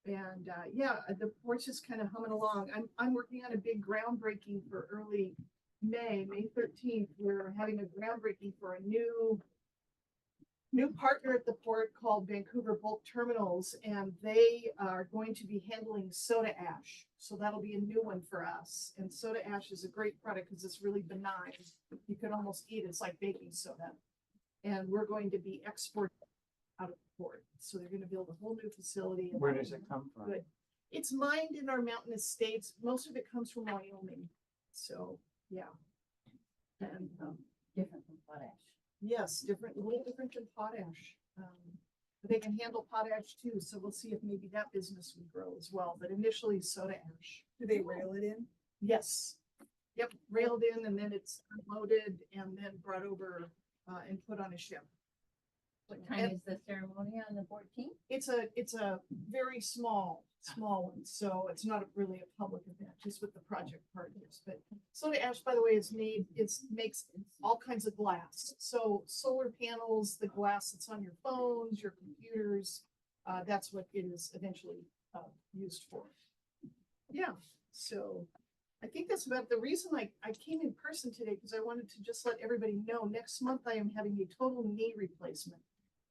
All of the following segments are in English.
And yeah, the port's just kind of humming along. I'm working on a big groundbreaking for early May 13th. We're having a groundbreaking for a new partner at the port called Vancouver Bulk Terminals, and they are going to be handling soda ash. So that'll be a new one for us. And soda ash is a great product because it's really benign. You could almost eat it. It's like baking soda. And we're going to be exporting out of the port. So they're going to build a whole new facility. Where does it come from? Good. It's mined in our mountainous states. Most of it comes from Wyoming. So yeah. And Different from potash. yes, a little different than potash. But they can handle potash too. So we'll see if maybe that business would grow as well. But initially soda ash. Do they rail it in? Yes. Yep. Railed in and then it's unloaded and then brought over and put on a ship. What time is the ceremony on the 14th? It's a very small one, so it's not really a public event, just with the project partners. But soda ash, by the way, makes all kinds of glass. So solar panels, the glass that's on your phones, your computers, that's what it is eventually used for. Yeah, so I think that's about the reason I came in person today, because I wanted to just let everybody know next month I am having a total knee replacement.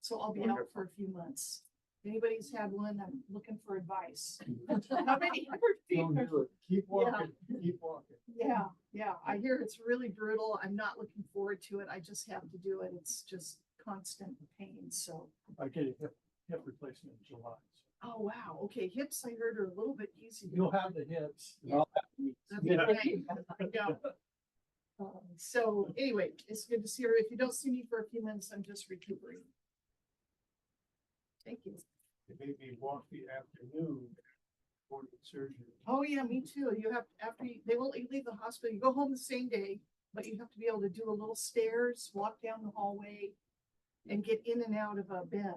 So I'll be out for a few months. If anybody's had one, I'm looking for advice. How many ever Don't seen? do it. Keep walking, keep walking. Yeah, I hear it's really brutal. I'm not looking forward to it. I just have to do it. It's just constant pain, so. I get a hip replacement in July. Oh, wow. Okay, hips I heard are a little bit easier. You'll have the hips. and Yeah. I'll have the knees. That's Yeah. okay. I know. So anyway, it's good to see her. If you don't see me for a few minutes, I'm just recuperating. Thank you. It made me walk the afternoon before the surgery. Oh, yeah, me too. You have, they won't let you leave the hospital. You go home the same day, but you have to be able to do a little stairs, walk down the hallway and get in and out of a bed.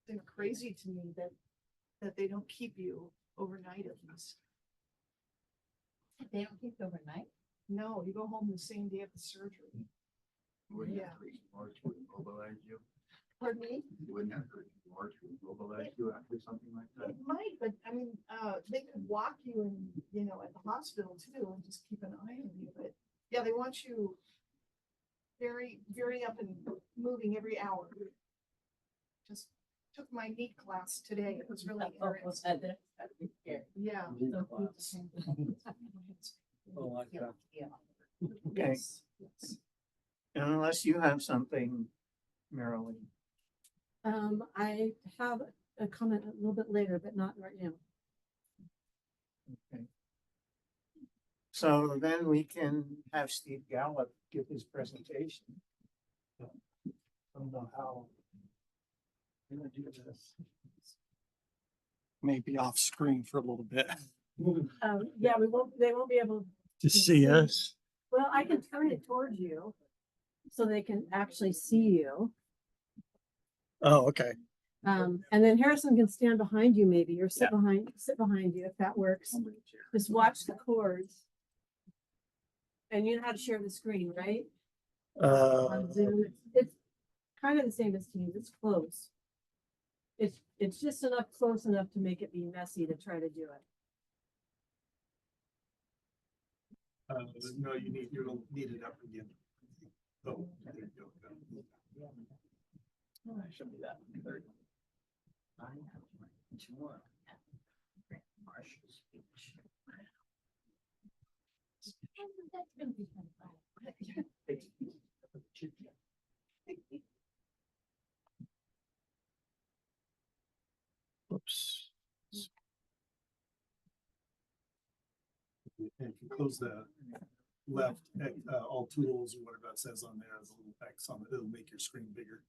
It's crazy to me that they don't keep you overnight at least. They don't keep it overnight? No, you go home the same day of the surgery. Wouldn't Yeah. have to March would mobilize you. Pardon me? You wouldn't have to March would mobilize you after something like that. It might, but I mean, they could walk you in, at the hospital too and just keep an eye on you, but yeah, they want you very, very up and moving every hour. Just took my knee class today. It was really interesting. Yeah. Oh, like that. Okay. Yes, yes. Unless you have something, Marilyn. I have a comment a little bit later, but not right now. Okay. So then we can have Steve Gallup give his presentation. I don't know how. I'm gonna do this. Maybe off screen for a little bit. Yeah, they won't be able, To see us. well, I can turn it towards you so they can actually see you. Oh, okay. And then Harrison can stand behind you maybe, or sit behind you if that works. Just watch the cords. And you know how to share the screen, right? On Zoom. It's kind of the same as Teams. It's close. It's just close enough to make it be messy to try to do it. No, you'll need it up again. Oh, there you go. Show me that. Oops. If you close the left, all tools or whatever that says on there, there's a little X on it, it'll make your screen bigger,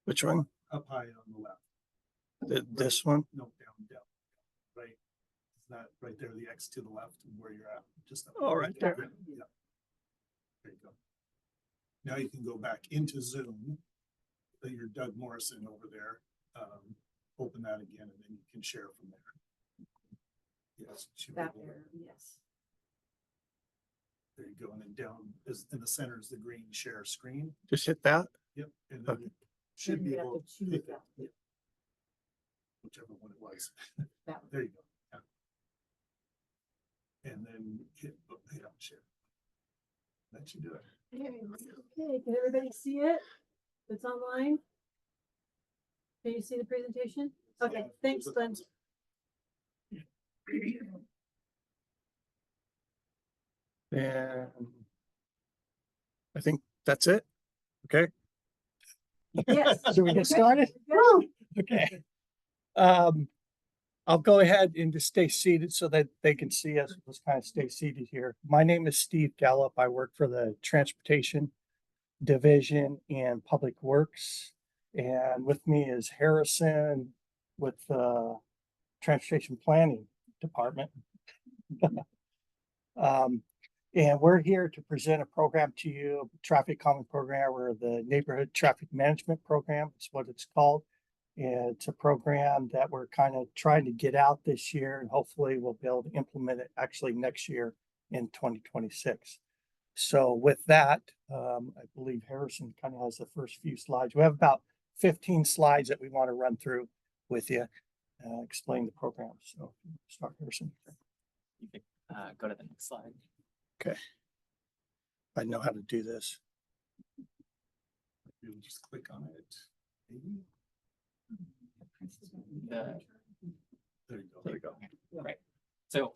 Which one? up high on the left. This one? No, down, right? Is that right there, the X to the left of where you're at, just. up Oh, right there. Yeah. There you go. Now you can go back into Zoom. You're Doug Morrison over there. Open that again and then you can share from there. Yes. should be That able to- there, yes. There you go, and then down is in the center is the green share screen. Just hit that? Yep. And then Okay. you should be You have able to choose pick it. that. Yeah. whichever one it was. That one. There you go. Yeah. And then hit share. That should do it. Okay, can everybody see it? It's online? Can you see the presentation? Okay, Yeah, thanks, there's a Glenn. thumbs up. And I think that's it. Okay, Yes. should we get started? Okay. I'll go ahead and just stay seated so that they can see us. Let's kind of stay seated here. My name is Steve Gallup. I work for the Transportation Division and Public Works. And with me is Harrison with the Transportation Planning Department. And we're here to present a program to you, a traffic calming program, or the Neighborhood Traffic Management Program is what it's called. And it's a program that we're kind of trying to get out this year, and hopefully we'll be able to implement it actually next year in 2026. So with that, I believe Harrison kind of has the first few slides. We have about 15 slides that we want to run through with you, explain the program. So start, Harrison. You could go to the next slide. Okay. I know how to do this. You'll just click on it. Maybe. The- There you go. There we go. Right. So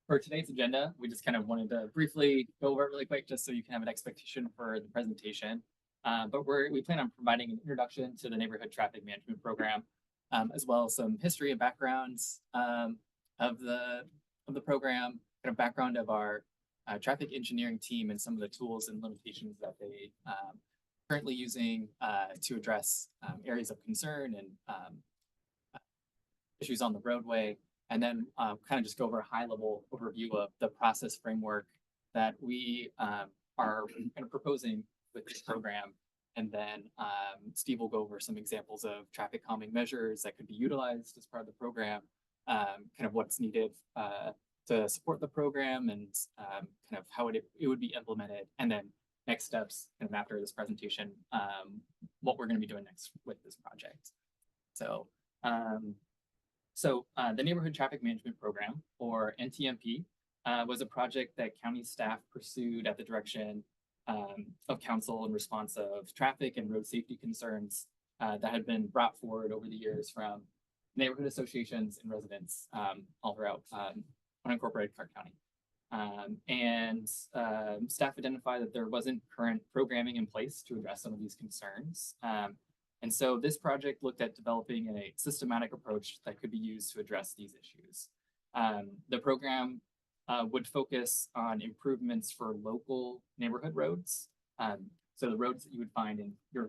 for today's agenda, we just kind of wanted to briefly go over it really quick, just so you can have an expectation for the presentation. But we plan on providing an introduction to the Neighborhood Traffic Management Program, as well as some history and backgrounds of the program, kind of background of our traffic engineering team and some of the tools and limitations that they currently using to address areas of concern and issues on the roadway, and then kind of just go over a high-level overview of the process framework that we are kind of proposing with this program. And then Steve will go over some examples of traffic calming measures that could be utilized as part of the program, kind of what's needed to support the program, and kind of how it would be implemented, and then next steps kind of after this presentation, what we're going to be doing next with this project. So, the Neighborhood Traffic Management Program, or NTMP, was a project that county staff pursued at the direction of council in response of traffic and road safety concerns that had been brought forward over the years from neighborhood associations and residents all throughout unincorporated Clark County. Staff identified that there wasn't current programming in place to address some of these concerns. And so this project looked at developing a systematic approach that could be used to address these issues. The program would focus on improvements for local neighborhood roads. So the roads that you would find in your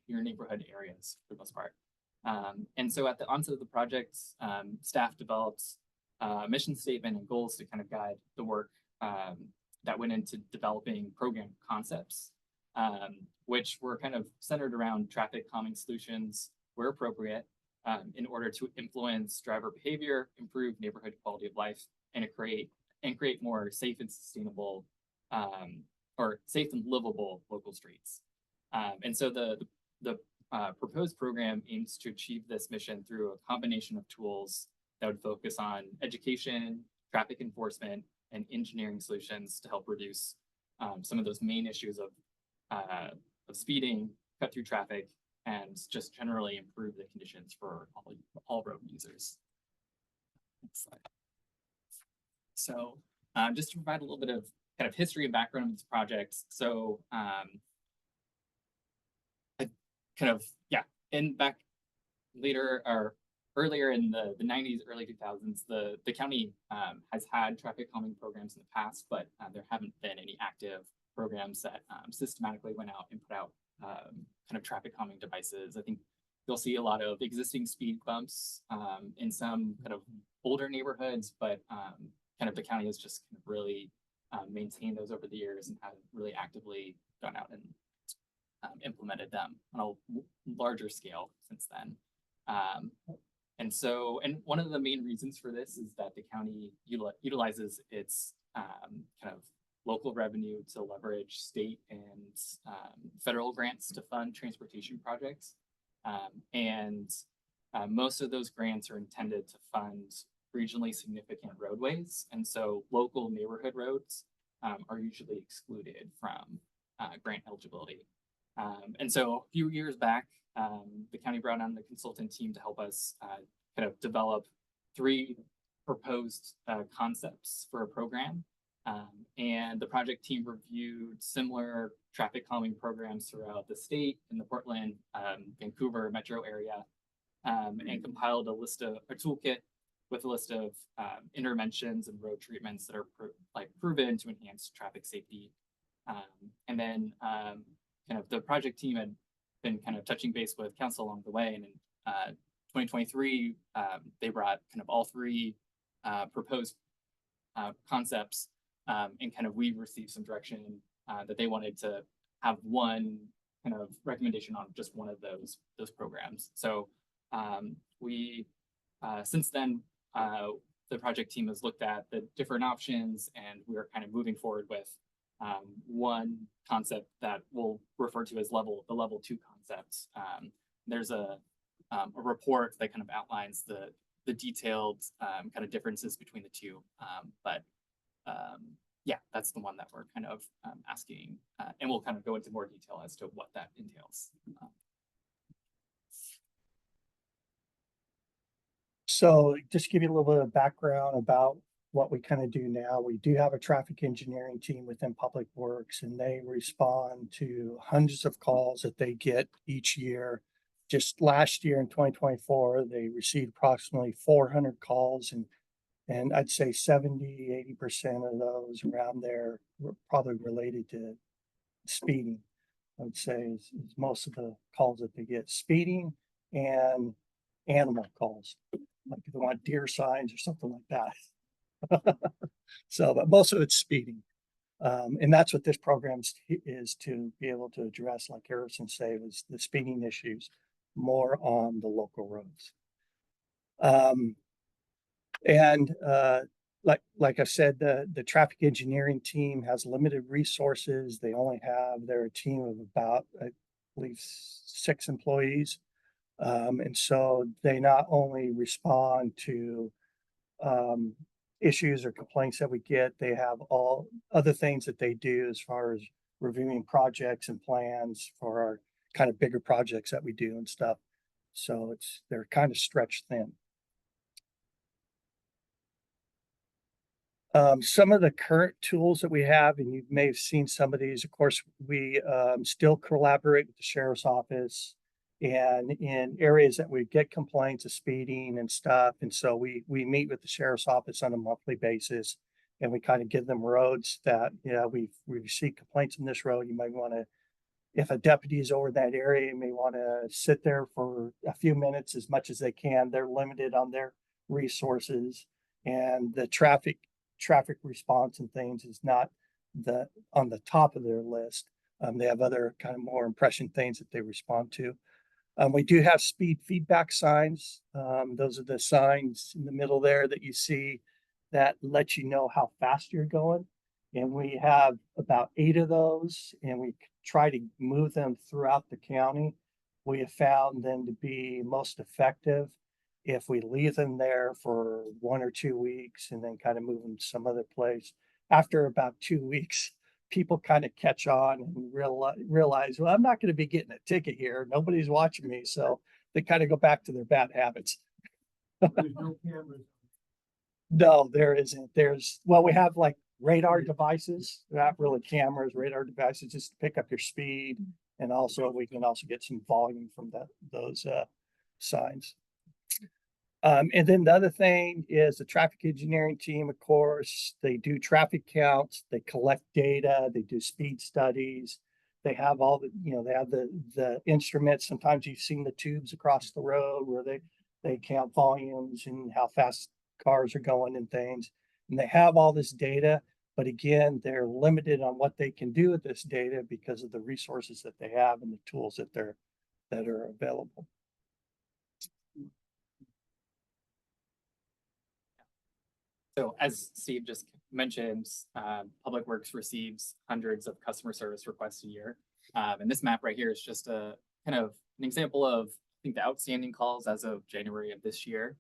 neighborhood areas for the most part. And so at the onset of the project, staff developed a mission statement and goals to kind of guide the work that went into developing program concepts, which were kind of centered around traffic calming solutions where appropriate, in order to influence driver behavior, improve neighborhood quality of life, and create more safe and sustainable, or safe and livable local streets. And so the proposed program aims to achieve this mission through a combination of tools that would focus on education, traffic enforcement, and engineering solutions to help reduce some of those main issues of speeding, cut through traffic, and just generally improve the conditions for all road users. Next slide. So just to provide a little bit of kind of history and background of this project. So back later or earlier in the 90s, early 2000s, the county has had traffic calming programs in the past, but there haven't been any active programs that systematically went out and put out kind of traffic calming devices. I think you'll see a lot of existing speed bumps in some kind of older neighborhoods, but kind of the county has just kind of really maintained those over the years and has really actively gone out and implemented them on a larger scale since then. And one of the main reasons for this is that the county utilizes its kind of local revenue to leverage state and federal grants to fund transportation projects. And most of those grants are intended to fund regionally significant roadways. And so local neighborhood roads are usually excluded from grant eligibility. And so a few years back, the county brought on the consultant team to help us kind of develop 3 proposed concepts for a program. And the project team reviewed similar traffic calming programs throughout the state in the Portland, Vancouver metro area, and compiled a toolkit with a list of interventions and road treatments that are proven to enhance traffic safety. And then kind of the project team had been kind of touching base with council along the way, and in 2023, they brought kind of all 3 proposed concepts, and kind of we received some direction that they wanted to have one kind of recommendation on just one of those programs. So we since then the project team has looked at the different options, and we are kind of moving forward with one concept that we'll refer to as the level 2 concept. There's a report that kind of outlines the detailed kind of differences between the 2. But yeah, that's the one that we're kind of asking, and we'll kind of go into more detail as to what that entails. So just to give you a little bit of background about what we kind of do now. We do have a traffic engineering team within Public Works, and they respond to hundreds of calls that they get each year. Just last year in 2024, they received approximately 400 calls, and I'd say 70–80% of those around there were probably related to speeding. I would say is most of the calls that they get, speeding and animal calls, like if they want deer signs or something like that. So, but most of it's speeding. And that's what this program is to be able to address, like Harrison said, was the speeding issues more on the local roads. Like I said, the traffic engineering team has limited resources. They only have their team of about, I believe, 6 employees. And so they not only respond to issues or complaints that we get, they have all other things that they do as far as reviewing projects and plans for our kind of bigger projects that we do and stuff. So they're kind of stretched thin. Some of the current tools that we have, and you may have seen some of these, of course, we still collaborate with the sheriff's office and in areas that we get complaints of speeding and stuff. And so we meet with the sheriff's office on a monthly basis, and we kind of give them roads that, we receive complaints on this road. You might want to, if a deputy is over that area, you may want to sit there for a few minutes as much as they can. They're limited on their resources, and the traffic response and things is not on the top of their list. They have other kind of more impression things that they respond to. We do have speed feedback signs. Those are the signs in the middle there that you see that let you know how fast you're going. And we have about 8 of those, and we try to move them throughout the county. We have found them to be most effective if we leave them there for 1 or 2 weeks and then kind of move them to some other place. After about 2 weeks, people kind of catch on and realize, well, I'm not going to be getting a ticket here. Nobody's watching me. So they kind of go back to their bad habits. There's no cameras. No, there isn't. We have like radar devices, not really cameras, radar devices, just to pick up your speed. And also we can also get some volume from those signs. And then the other thing is the traffic engineering team, of course, they do traffic counts, they collect data, they do speed studies. They have all they have the instruments. Sometimes you've seen the tubes across the road where they count volumes and how fast cars are going and things. And they have all this data, but again, they're limited on what they can do with this data because of the resources that they have and the tools that are available. So as Steve just mentioned, Public Works receives hundreds of customer service requests a year. And this map right here is just a kind of an example of think the outstanding calls as of January of this year,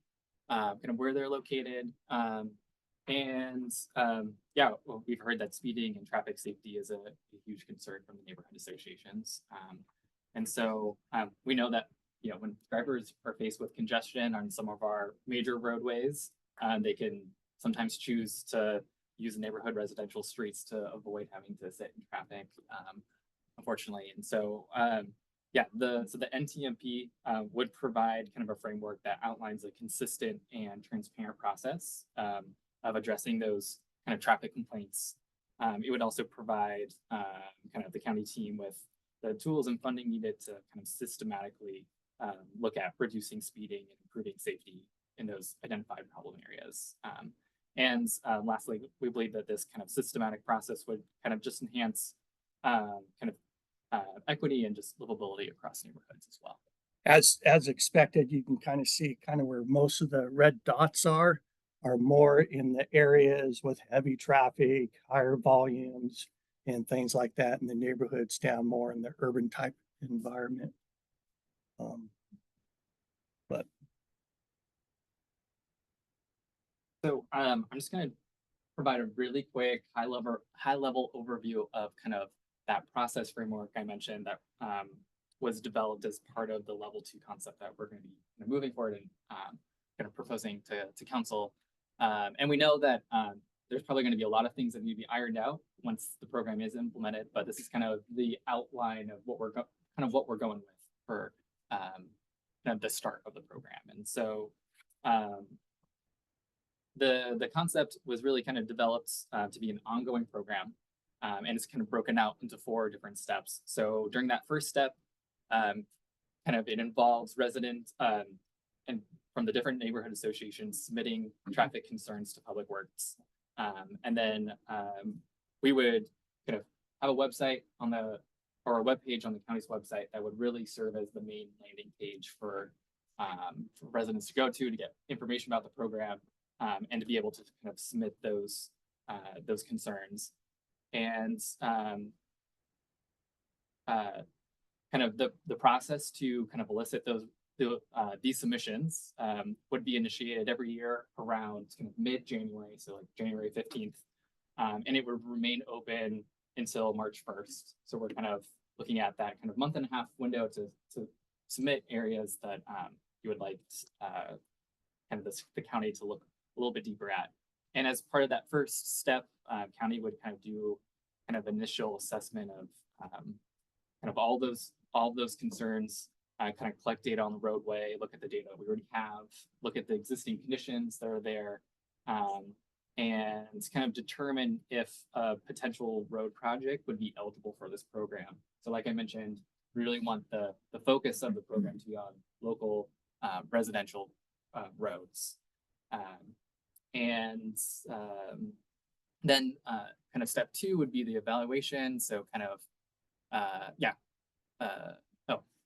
kind of where they're located. Yeah, well, we've heard that speeding and traffic safety is a huge concern from the neighborhood associations. And so we know that, you know, when drivers are faced with congestion on some of our major roadways, they can sometimes choose to use neighborhood residential streets to avoid having to sit in traffic, unfortunately. And so, yeah, the NTMP would provide kind of a framework that outlines a consistent and transparent process of addressing those kind of traffic complaints. It would also provide kind of the county team with the tools and funding needed to kind of systematically look at reducing speeding and improving safety in those identified problem areas. Lastly, we believe that this kind of systematic process would kind of just enhance equity and just livability across neighborhoods as well. As expected, you can kind of see kind of where most of the red dots are more in the areas with heavy traffic, higher volumes, and things like that, and the neighborhoods down more in the urban type environment. So I'm just going to provide a really quick high level overview of kind of that process framework I mentioned that was developed as part of the level 2 concept that we're going to be moving forward and kind of proposing to council. And we know that there's probably going to be a lot of things that need to be ironed out once the program is implemented, but this is kind of the outline of what we're going with for kind of the start of the program. And so the concept was really kind of developed to be an ongoing program, and it's kind of broken out into 4 different steps. So during that first step, kind of it involves residents and from the different neighborhood associations submitting traffic concerns to Public Works. And then we would kind of have a website or a webpage on the county's website that would really serve as the main landing page for residents to go to get information about the program, and to be able to kind of submit those concerns. And kind of the process to kind of elicit these submissions would be initiated every year around kind of mid-January, so like January 15th, and it would remain open until March 1st. So we're kind of looking at that kind of month and a half window to submit areas that you would like kind of the county to look a little bit deeper at. And as part of that first step, county would kind of do kind of initial assessment of kind of all those concerns, kind of collect data on the roadway, look at the data we already have, look at the existing conditions that are there, and kind of determine if a potential road project would be eligible for this program. So like I mentioned, we really want the focus of the program to be on local residential roads. Then kind of step 2 would be the evaluation. So kind of,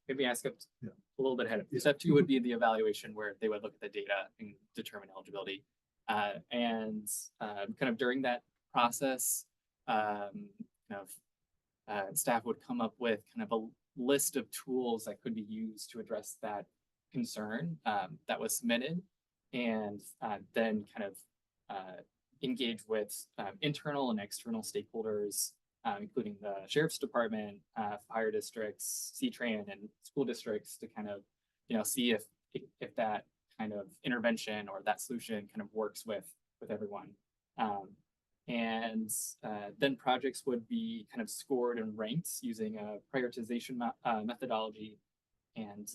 maybe I skipped a little bit ahead. Step 2 would be the evaluation where they would look at the data and determine eligibility. Kind of during that process, staff would come up with kind of a list of tools that could be used to address that concern that was submitted, and then kind of engage with internal and external stakeholders, including the sheriff's department, fire districts, C-Tran, and school districts to kind of, see if that kind of intervention or that solution kind of works with everyone. Then projects would be kind of scored and ranked using a prioritization methodology, and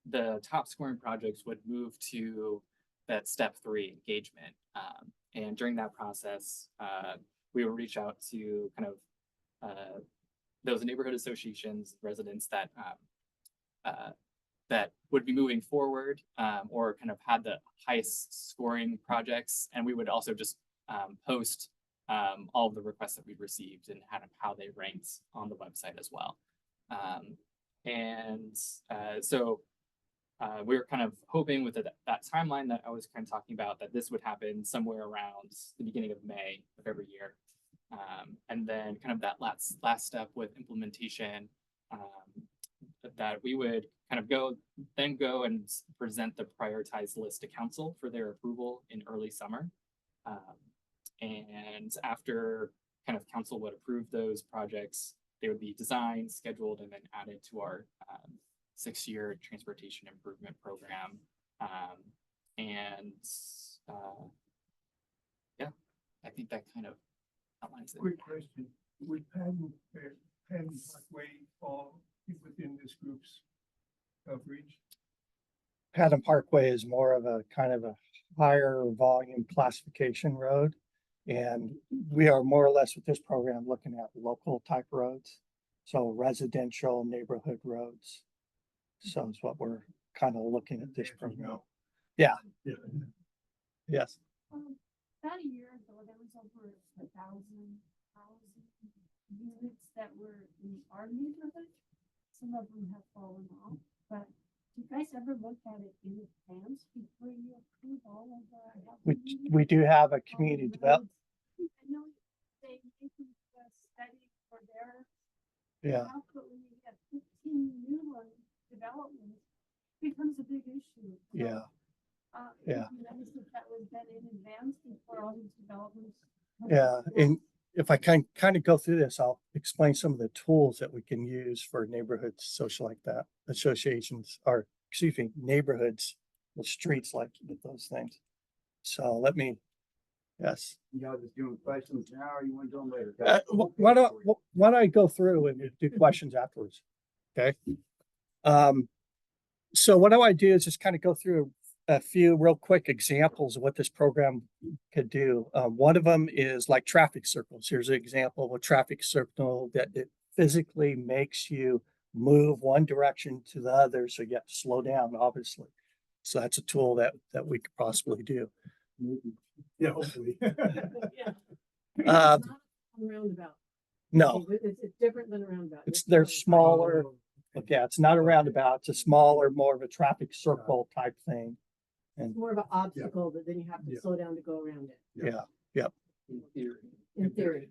the top scoring projects would move to that step 3 engagement. And during that process, we will reach out to kind of those neighborhood associations, residents that that would be moving forward, or kind of had the highest scoring projects. And we would also just post all of the requests that we've received and kind of how they ranked on the website as well. So we were kind of hoping with that timeline that I was kind of talking about, that this would happen somewhere around the beginning of May of every year. And then kind of that last step with implementation, that we would kind of go and present the prioritized list to council for their approval in early summer. And after kind of council would approve those projects, they would be designed, scheduled, and then added to our 6-year transportation improvement program. Yeah, I think that kind of outlines it. Quick question, would Patton Parkway fall within this group's coverage? Haddon Parkway is more of a kind of a higher volume classification road. And we are more or less with this program looking at local type roads. So residential neighborhood roads. So it's what we're kind of looking at this program. Yeah. Yeah. Yes. About a year ago, there was over 1,000 units that were in our neighborhood. Some of them have fallen off, but do you guys ever look at it in advance before you approve all of the? We do have a community development. I know they make a study for their. Yeah. house, but when you have 15 new ones development, it becomes a big issue. So, Yeah. it'd be nice if that was done in advance before all these developments. come Yeah. up. And if I can kind of go through this, I'll explain some of the tools that we can use for neighborhoods, social like that, associations, or excuse me, neighborhoods, the streets like with those things. So let me, yes. Y'all just doing questions now, or you want to do them later? Why don't I go through and do questions afterwards? Okay. So what I do is just kind of go through a few real quick examples of what this program could do. One of them is like traffic circles. Here's an example of a traffic circle that it physically makes you move one direction to the other. So you have to slow down, obviously. So that's a tool that we could possibly do. Yeah, hopefully. Yeah. Uh, It's not a roundabout. No, It's different than a roundabout. they're smaller. Okay, it's not a roundabout. It's a smaller, more of a traffic circle type thing. It's more of an obstacle, but then you have to Yeah. slow down to go around it, Yeah. in theory.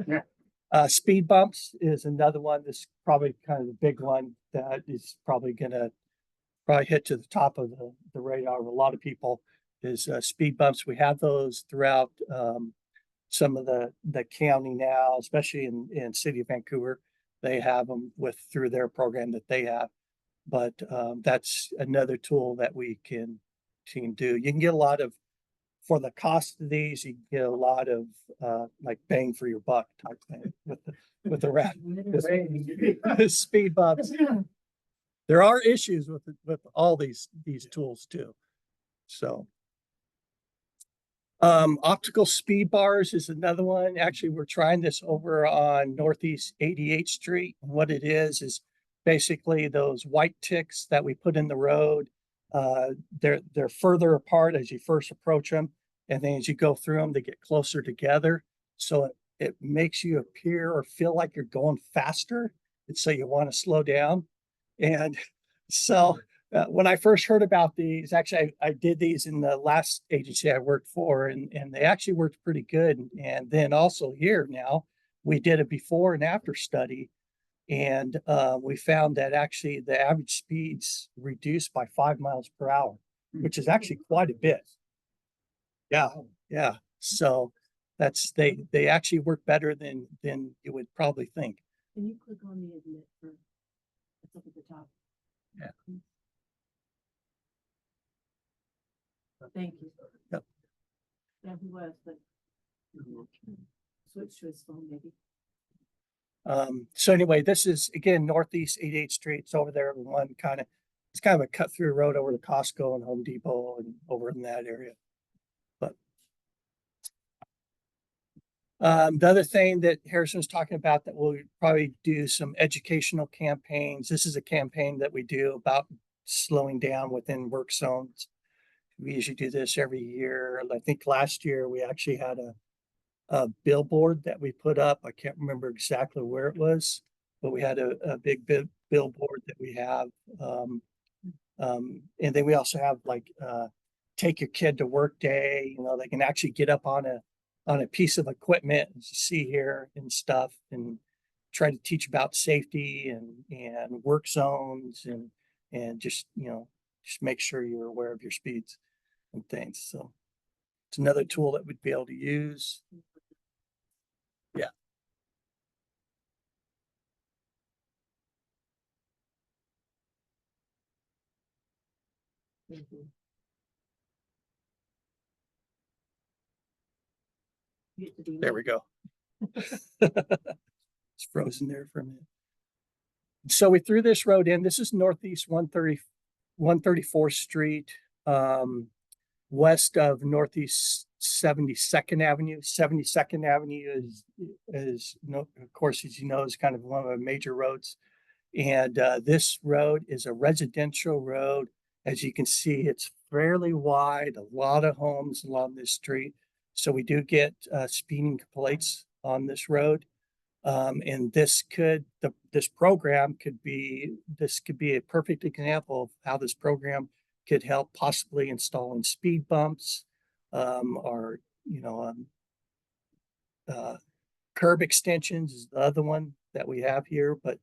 Yeah. Speed bumps is another one. This is probably kind of the big one that is probably gonna hit to the top of the radar of a lot of people is speed bumps. We have those throughout some of the county now, especially in city of Vancouver. They have them through their program that they have. But that's another tool that we can do. You can get a lot of, for the cost of these, you can get a lot of like bang for your buck type thing with the speed bumps. There are issues with all these tools too. So optical speed bars is another one. Actually, we're trying this over on Northeast 88th Street. And what it is basically those white ticks that we put in the road. They're further apart as you first approach them, and then as you go through them, they get closer together. So it makes you appear or feel like you're going faster, and so you want to slow down. And so when I first heard about these, actually I did these in the last agency I worked for, and they actually worked pretty good. And then also here now, we did a before and after study. And we found that actually the average speeds reduced by 5 miles per hour, which is actually quite a bit. Yeah, yeah. So they actually work better than you would probably think. Can you click on the admit for, it's up at the top. Yeah. Thank you. Yep. Yeah, he was, but switch to his phone maybe. So anyway, this is again Northeast 88th Street. It's over there. It's kind of a cut through road over to Costco and Home Depot and over in that area. But the other thing that Harrison was talking about that we'll probably do some educational campaigns. This is a campaign that we do about slowing down within work zones. We usually do this every year. I think last year we actually had a billboard that we put up. I can't remember exactly where it was, but we had a big billboard that we have. And then we also have like take your kid to work day. They can actually get up on a piece of equipment, as you see here, and stuff, and try to teach about safety and work zones and just, just make sure you're aware of your speeds and things. So it's another tool that we'd be able to use. Yeah. There we go. It's frozen there for a minute. So we threw this road in. This is Northeast 134th Street, west of Northeast 72nd Avenue. 72nd Avenue is of course, as you know, is kind of one of the major roads. And this road is a residential road. As you can see, it's fairly wide, a lot of homes along this street. So we do get speeding complaints on this road. And this program could be a perfect example of how this program could help possibly installing speed bumps, or, curb extensions is the other one that we have here, but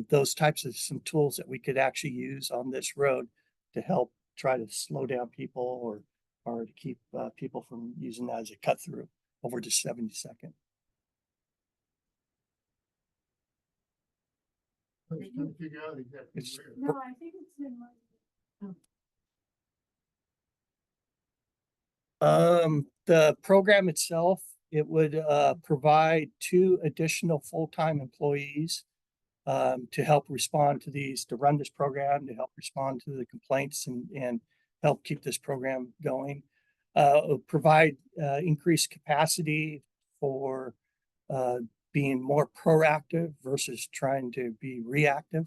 those types of some tools that we could actually use on this road to help try to slow down people or to keep people from using that as a cut through over to 72nd. I was trying to figure out exactly It's- where. No, I think it's in my, The program itself, it would provide 2 additional full-time employees to help respond to to run this program, to help respond to the complaints and help keep this program going. Provide increased capacity for being more proactive versus trying to be reactive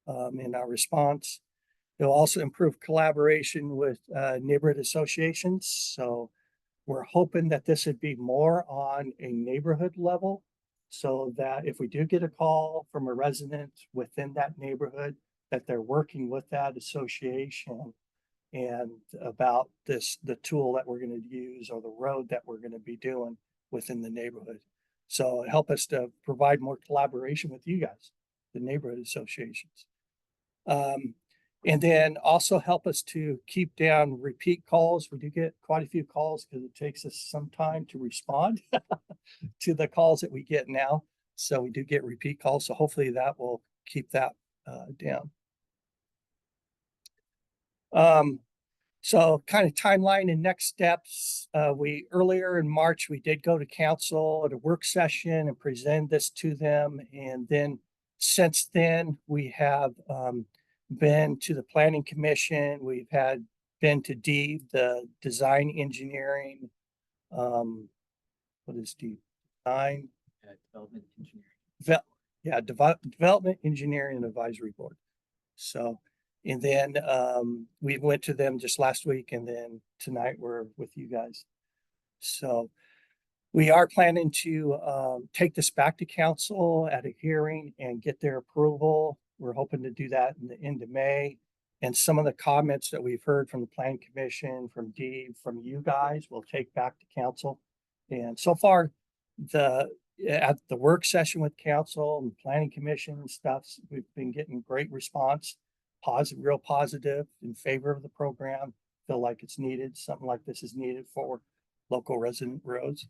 in our response. It'll also improve collaboration with neighborhood associations. So we're hoping that this would be more on a neighborhood level, so that if we do get a call from a resident within that neighborhood, that they're working with that association and about the tool that we're going to use or the road that we're going to be doing within the neighborhood. So help us to provide more collaboration with you guys, the neighborhood associations. And then also help us to keep down repeat calls. We do get quite a few calls because it takes us some time to respond to the calls that we get now. So we do get repeat calls. So hopefully that will keep that down. So kind of timeline and next steps. We earlier in March, we did go to council at a work session and present this to them. And then since then, we have been to the planning commission. We've been to the design engineering. What is design? Development engineering. Development engineering advisory board. So, and then we went to them just last week, and then tonight we're with you guys. So we are planning to take this back to council at a hearing and get their approval. We're hoping to do that in the end of May. And some of the comments that we've heard from the planning commission, from Dave, from you guys, we'll take back to council. And so far, at the work session with council and planning commission and stuff, we've been getting great response, real positive in favor of the program. Feel like it's needed. Something like this is needed for local resident roads.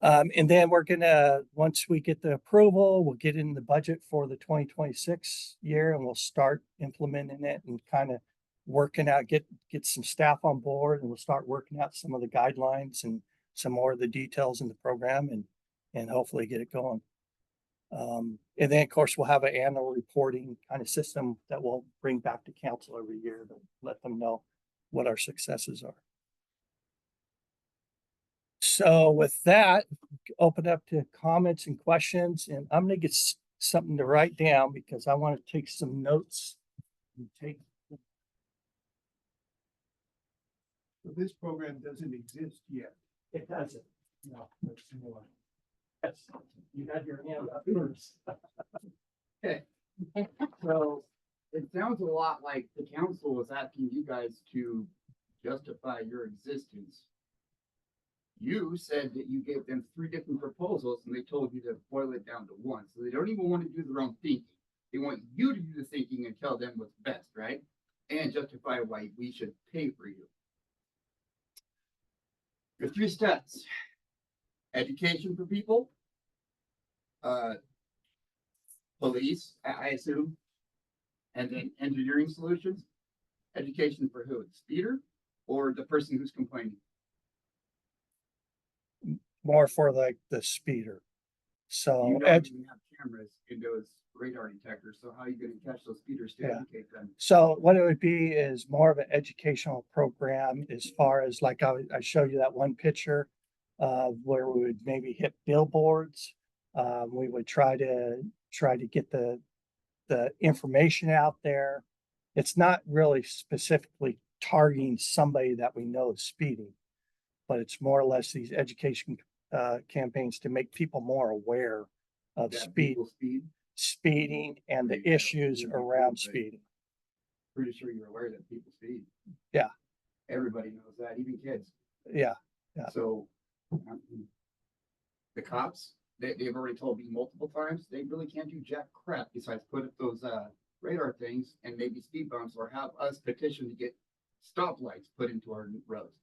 And then we're gonna, once we get the approval, we'll get in the budget for the 2026 year, and we'll start implementing it and kind of working out, get some staff on board, and we'll start working out some of the guidelines and some more of the details in the program and hopefully get it going. And then of course we'll have an annual reporting kind of system that we'll bring back to council every year to let them know what our successes are. So with that, open up to comments and questions, and I'm gonna get something to write down because I want to take some notes. So this program doesn't exist yet. It doesn't. No, there's more. Yes, you had your hand up first. Okay, so it sounds a lot like the council was asking you guys to justify your existence You said that you gave them 3 different proposals and they told you to boil it down to one. So they don't even want to do their own thinking. They want you to do the thinking and tell them what's best, right? And justify why we should pay for you. The 3 steps: education for people, police, I assume, and then engineering solutions. Education for who? The speeder or the person who's complaining? More for like the speeder. So You don't even have cameras in those radar detectors, so how are you gonna catch those speeders to Yeah. educate them? So what it would be is more of an educational program as far as like I showed you that one picture where we would maybe hit billboards. We would try to get the information out there. It's not really specifically targeting somebody that we know is speeding, but it's more or less these education campaigns to make people more aware of That people speed. speeding and the issues around speeding. Pretty sure you're aware that people speed. Yeah. Everybody knows that, even kids. Yeah. So the cops, they've already told me multiple times, they really can't do jack crap besides put up those radar things and maybe speed bumps or have us petition to get stoplights put into our roads.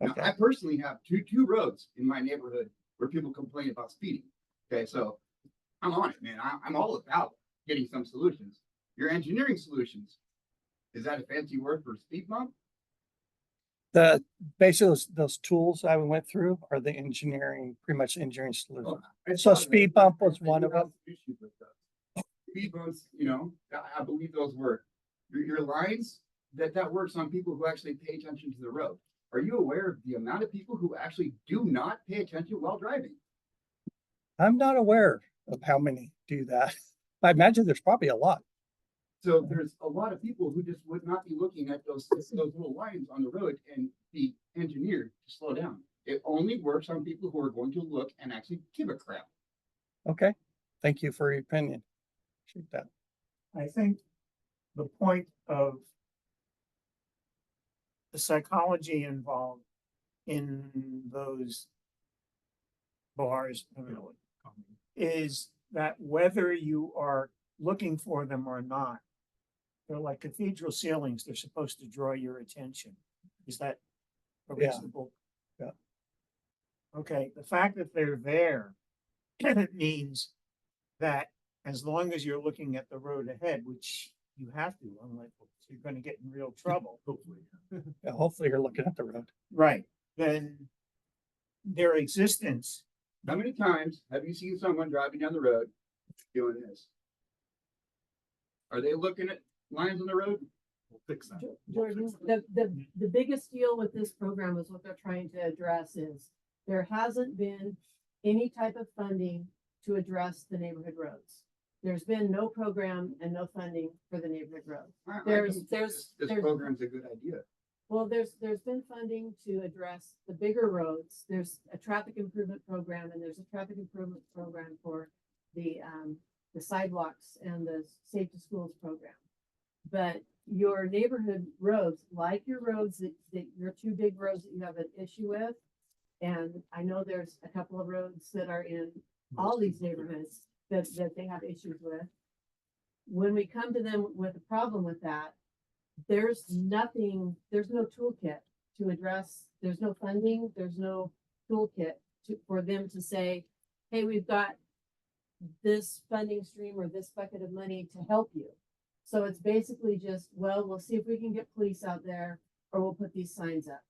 Now, Okay. I personally have two roads in my neighborhood where people complain about speeding. Okay, so I'm on it, man. I'm all about getting some solutions. Your engineering solutions, is that a fancy word for speed bump? The basically those tools I went through are the engineering, pretty much engineering solution. I So saw that. speed bump was I one do of have them. issues with those. Speed bumps, you know, I believe those work. Your lines, that works on people who actually pay attention to the road. Are you aware of the amount of people who actually do not pay attention while driving? I'm not aware of how many do that. I imagine there's probably a lot. So there's a lot of people who just would not be looking at those little lines on the road and be engineered to slow down. It only works on people who are going to look and actually give a crap. Okay. Thank you for your opinion. Appreciate that. I think the point of the psychology involved in those bars is that whether you are looking for them or not, they're like cathedral ceilings. They're supposed to draw your attention. Is that a Yeah. reasonable? Yeah. Okay, the fact that they're there means that as long as you're looking at the road ahead, which you have to, unless you're going to get in real trouble. Hopefully. Yeah, hopefully you're looking at the road. Right. Then their existence. How many times have you seen someone driving down the road doing this? Are they looking at lines on the road? We'll fix that. Jordan, the biggest deal with this program is what they're trying to address is there hasn't been any type of funding to address the neighborhood roads. There's been no program and no funding for the neighborhood roads. This program's a good idea. Well, there's been funding to address the bigger roads. There's a traffic improvement program and there's a traffic improvement program for the sidewalks and the Safe to Schools program. But your neighborhood roads, like your roads that your 2 big roads that you have an issue with, and I know there's a couple of roads that are in all these neighborhoods that they have issues with. When we come to them with a problem with that, there's no toolkit to address, there's no funding, there's no toolkit for them to say, hey, we've got this funding stream or this bucket of money to help you. So it's basically just, well, we'll see if we can get police out there or we'll put these signs up.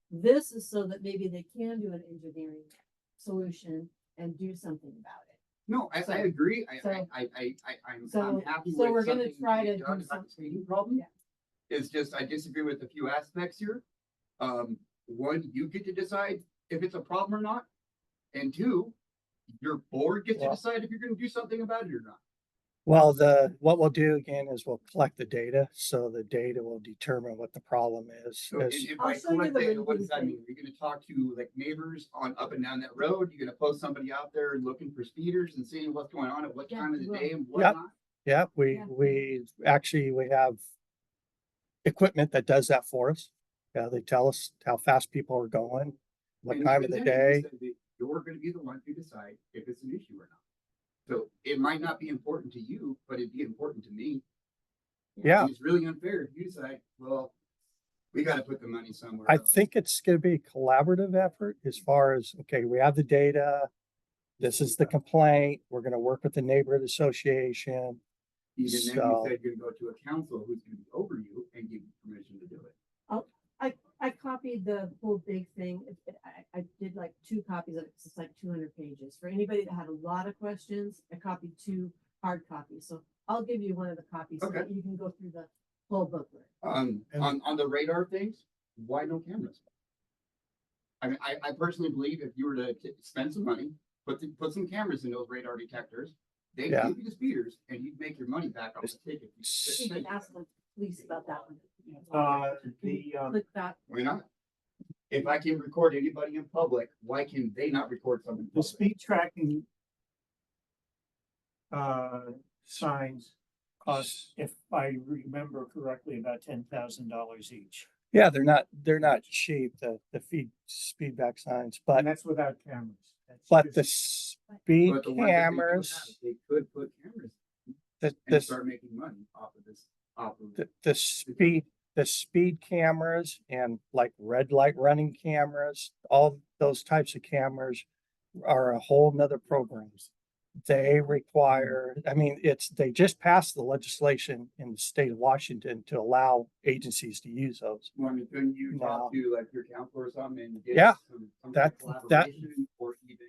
This is so that maybe they can do an engineering solution and do something about it. No, I agree. I'm happy So with we're gonna something try being to done do about the something. speeding problem. Yeah. It's just, I disagree with a few aspects here. One, you get to decide if it's a problem or not. And 2, your board gets to Well- decide if you're gonna do something about it or not. Well, what we'll do again is we'll collect the data. So the data will determine what the problem is. So if I'll I show you collect the data, what ranking does that thing. mean? Are you gonna talk to like neighbors on up and down that road? You're gonna post somebody out there looking for speeders and seeing what's going on at what Yeah, time of the we day and Yep. whatnot? Yeah, Yeah. we have equipment that does that for us. Yeah, they tell us how fast people are going. what And time of even the then, you day. said that you're gonna be the one to decide if it's an issue or not. So it might not be important to you, but it'd be important to me. Yeah, And it's really unfair if you decide, well, we gotta put the money somewhere I else. think it's gonna be a collaborative effort as far as, okay, we have the data. This is the complaint. We're gonna work with the neighborhood association. Even then, you So- said you're gonna go to a council who's gonna be over you and give you permission to do it. I copied the whole big thing. I did like 2 copies of it, 'cause it's like 200 pages. For anybody that had a lot of questions, I copied 2 hard copies. So I'll give you one of the copies so that you can go through the whole booklet. On the radar things, why no cameras? I mean, I personally believe if you were to spend some money, put some cameras in those radar detectors, they'd Yeah. give you the speeders and you'd make your money back on the ticket. You can ask the police about that one. The, Click that. Why not? If I can record anybody in public, why can they not record someone? in the public? speed tracking signs cost, if I remember correctly, about $10,000 each. Yeah, they're not cheap, the feedback signs, And but, that's without cameras. That's but the just- speed But the ones that they do have, cameras, they could put cameras the, and the, start making money off of this, the speed cameras and like red light running cameras, all those types of cameras are a whole nother programs. They require, I mean, they just passed the legislation in the state of Washington to allow agencies to use those. Well, I mean, couldn't you No. talk to like your counselor or something and get Yeah, some kind that- of collaboration or even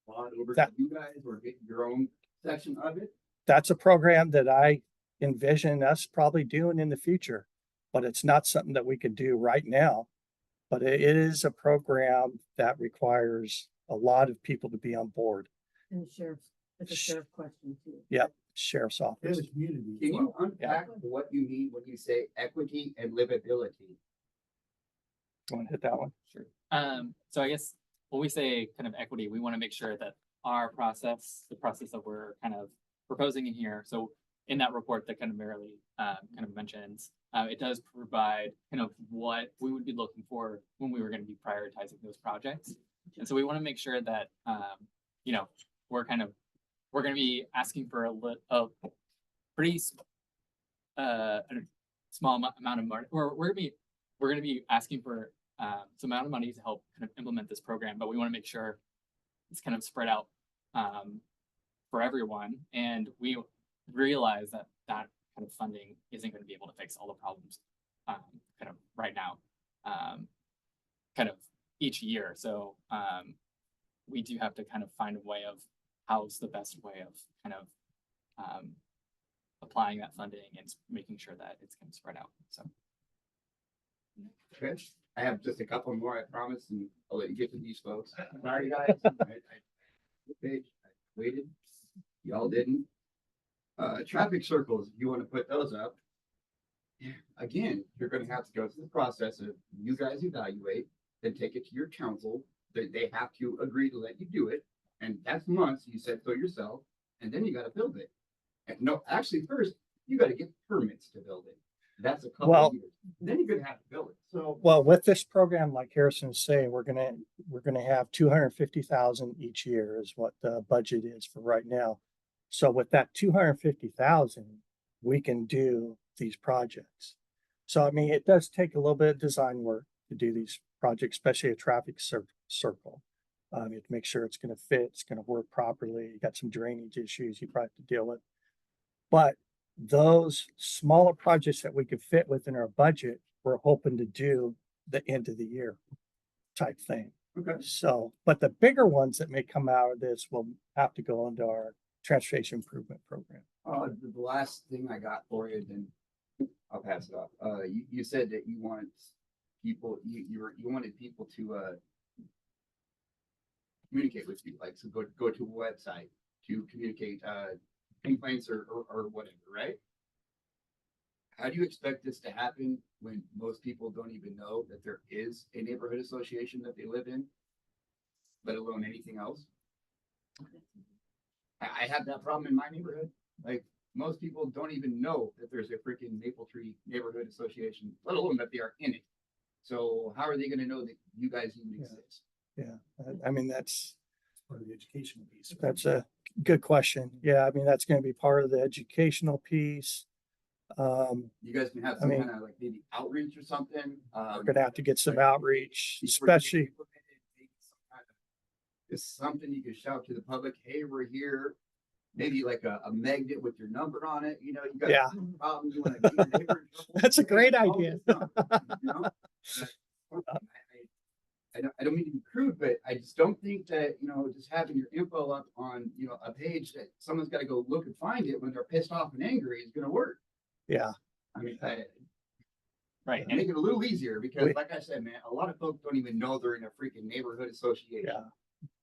plot over to That- you guys or get your own section of it? That's a program that I envision us probably doing in the future, but it's not something that we could do right now. But it is a program that requires a lot of people to be on board. And the sheriff's, it's a sheriff question too. Sheriff's In office. the community. Can you unpack what you mean when you say equity and livability? Want to hit that one? Sure. So I guess when we say kind of equity, we want to make sure that our process, the process that we're kind of proposing in here, so in that report that kind of merely kind of mentions, it does provide kind of what we would be looking for when we were going to be prioritizing those projects. And so we want to make sure that, you know, we're going to be asking for a pretty a small amount of money, or we're going to be asking for some amount of money to help kind of implement this program, but we want to make sure it's kind of spread out for everyone. And we realize that that kind of funding isn't going to be able to fix all the problems kind of right now, kind of each year. So we do have to kind of find a way of how's the best way of kind of applying that funding and making sure that it's kind of spread out. So. Okay, I have just a couple more, I promise, and I'll let you get to these folks. Sorry, guys. I waited. Y'all didn't. Traffic circles, if you want to put those up. Again, you're gonna have to go through the process of you guys evaluate, then take it to your council. They have to agree to let you do it. And that's months, you said so yourself, and then you gotta build it. And no, actually, first, you gotta get permits to build it. That's a couple Well- of years. Then you're gonna have to build it. So. Well, with this program, like Harrison's saying, we're gonna have 250,000 each year is what the budget is for right now. So with that 250,000, we can do these projects. So I mean, it does take a little bit of design work to do these projects, especially a traffic circle. You have to make sure it's gonna fit, it's gonna work properly. You got some drainage issues you probably have to deal with. But those smaller projects that we could fit within our budget, we're hoping to do the end of the year type thing. Okay. So, but the bigger ones that may come out of this will have to go into our transportation improvement program. The last thing I got for you, then I'll pass it off. You said that you want people, you wanted people to communicate with you, like, so go to a website to communicate complaints or whatever, right? How do you expect this to happen when most people don't even know that there is a neighborhood association that they live in, let alone anything else? I have that problem in my neighborhood. Like, most people don't even know that there's a freaking Maple Tree Neighborhood Association, let alone that they are in it. So how are they gonna know that you guys even Yeah. exist? Yeah, I mean, that's part of the educational piece. That's a good question. Yeah, I mean, that's gonna be part of the educational piece. You guys can have I some mean- kind of like maybe outreach or something. We're gonna have to get some like, outreach, before you get especially, implemented, maybe some kind of- It's something you can shout to the public, hey, we're here. Maybe like a magnet with your number on it, you know, you got Yeah. a problem, you wanna get your neighbor in trouble, That's a hey, great call idea. this number, you know? I don't mean to be crude, but I just don't think that, you know, just having your info up on, you know, a page that someone's gotta go look and find it when they're pissed off and angry is gonna work. yeah, I mean, Right, make and it a little easier because We- like I said, man, a lot of folks don't even know they're in a freaking neighborhood association. yeah.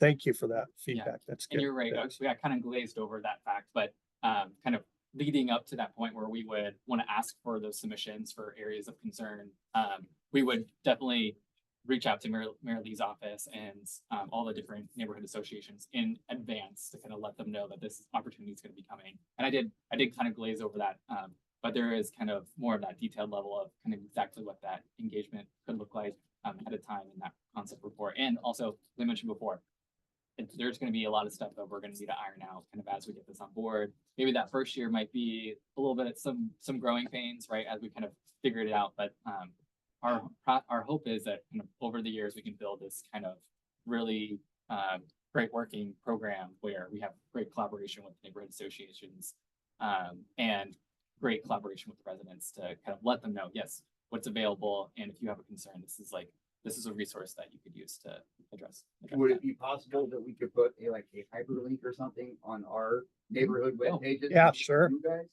Thank you for that feedback. That's good. And you're right, we got kind of glazed over that fact, but kind of leading up to that point where we would want to ask for those submissions for areas of concern, we would definitely reach out to Mayor Lee's office and all the different neighborhood associations in advance to kind of let them know that this opportunity is going to be coming. And I did kind of glaze over that, but there is kind of more of that detailed level of kind of exactly what that engagement could look like at a time in that concept report. And also, as I mentioned before, there's going to be a lot of stuff that we're going to need to iron out kind of as we get this on board. Maybe that first year might be a little bit of some growing pains, right, as we kind of figured it out. But our hope is that kind of over the years we can build this kind of really great working program where we have great collaboration with neighborhood associations and great collaboration with the residents to kind of let them know, yes, what's available, and if you have a concern, this is a resource that you could use to address Would that. it be possible that we could put a hyperlink or something on our neighborhood web pages? Yeah, sure. You guys?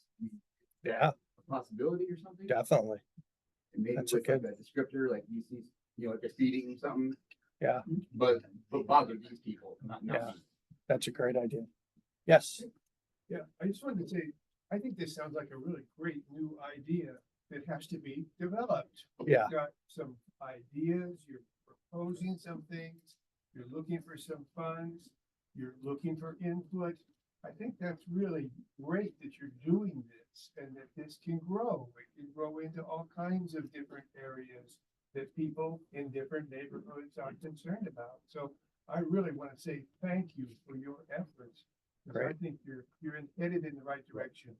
Yeah, A possibility or something? definitely. And maybe That's with a like a descriptor, like you see, you know, like a feeding something. Yeah. But bother these people, not Yeah. me. That's a great idea. Yes, Yeah, I just wanted to say, I think this sounds like a really great new idea that has to be developed. Yeah. You've got some ideas, you're proposing some things, you're looking for some funds, you're looking for input. I think that's really great that you're doing this and that this can grow. It can grow into all kinds of different areas that people in different neighborhoods are concerned about. So I really want to say thank you for your efforts. 'Cause I Great. think you're headed in the right direction.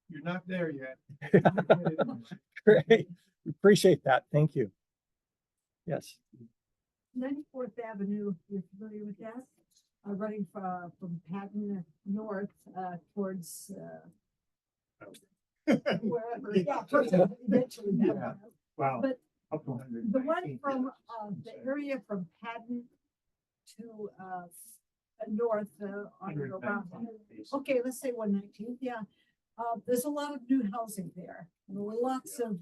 You're not there yet. You're headed in the right great. Appreciate that. Thank you. Yes, 94th Avenue, you're familiar with that? Running from Patton North, towards, wherever, yeah, towards eventually. that Yeah. one. Wow. But Up to 100. the one from, the area from Patton to, north, on your around. Okay, let's say 119th, yeah. There's a lot of new housing there, lots of,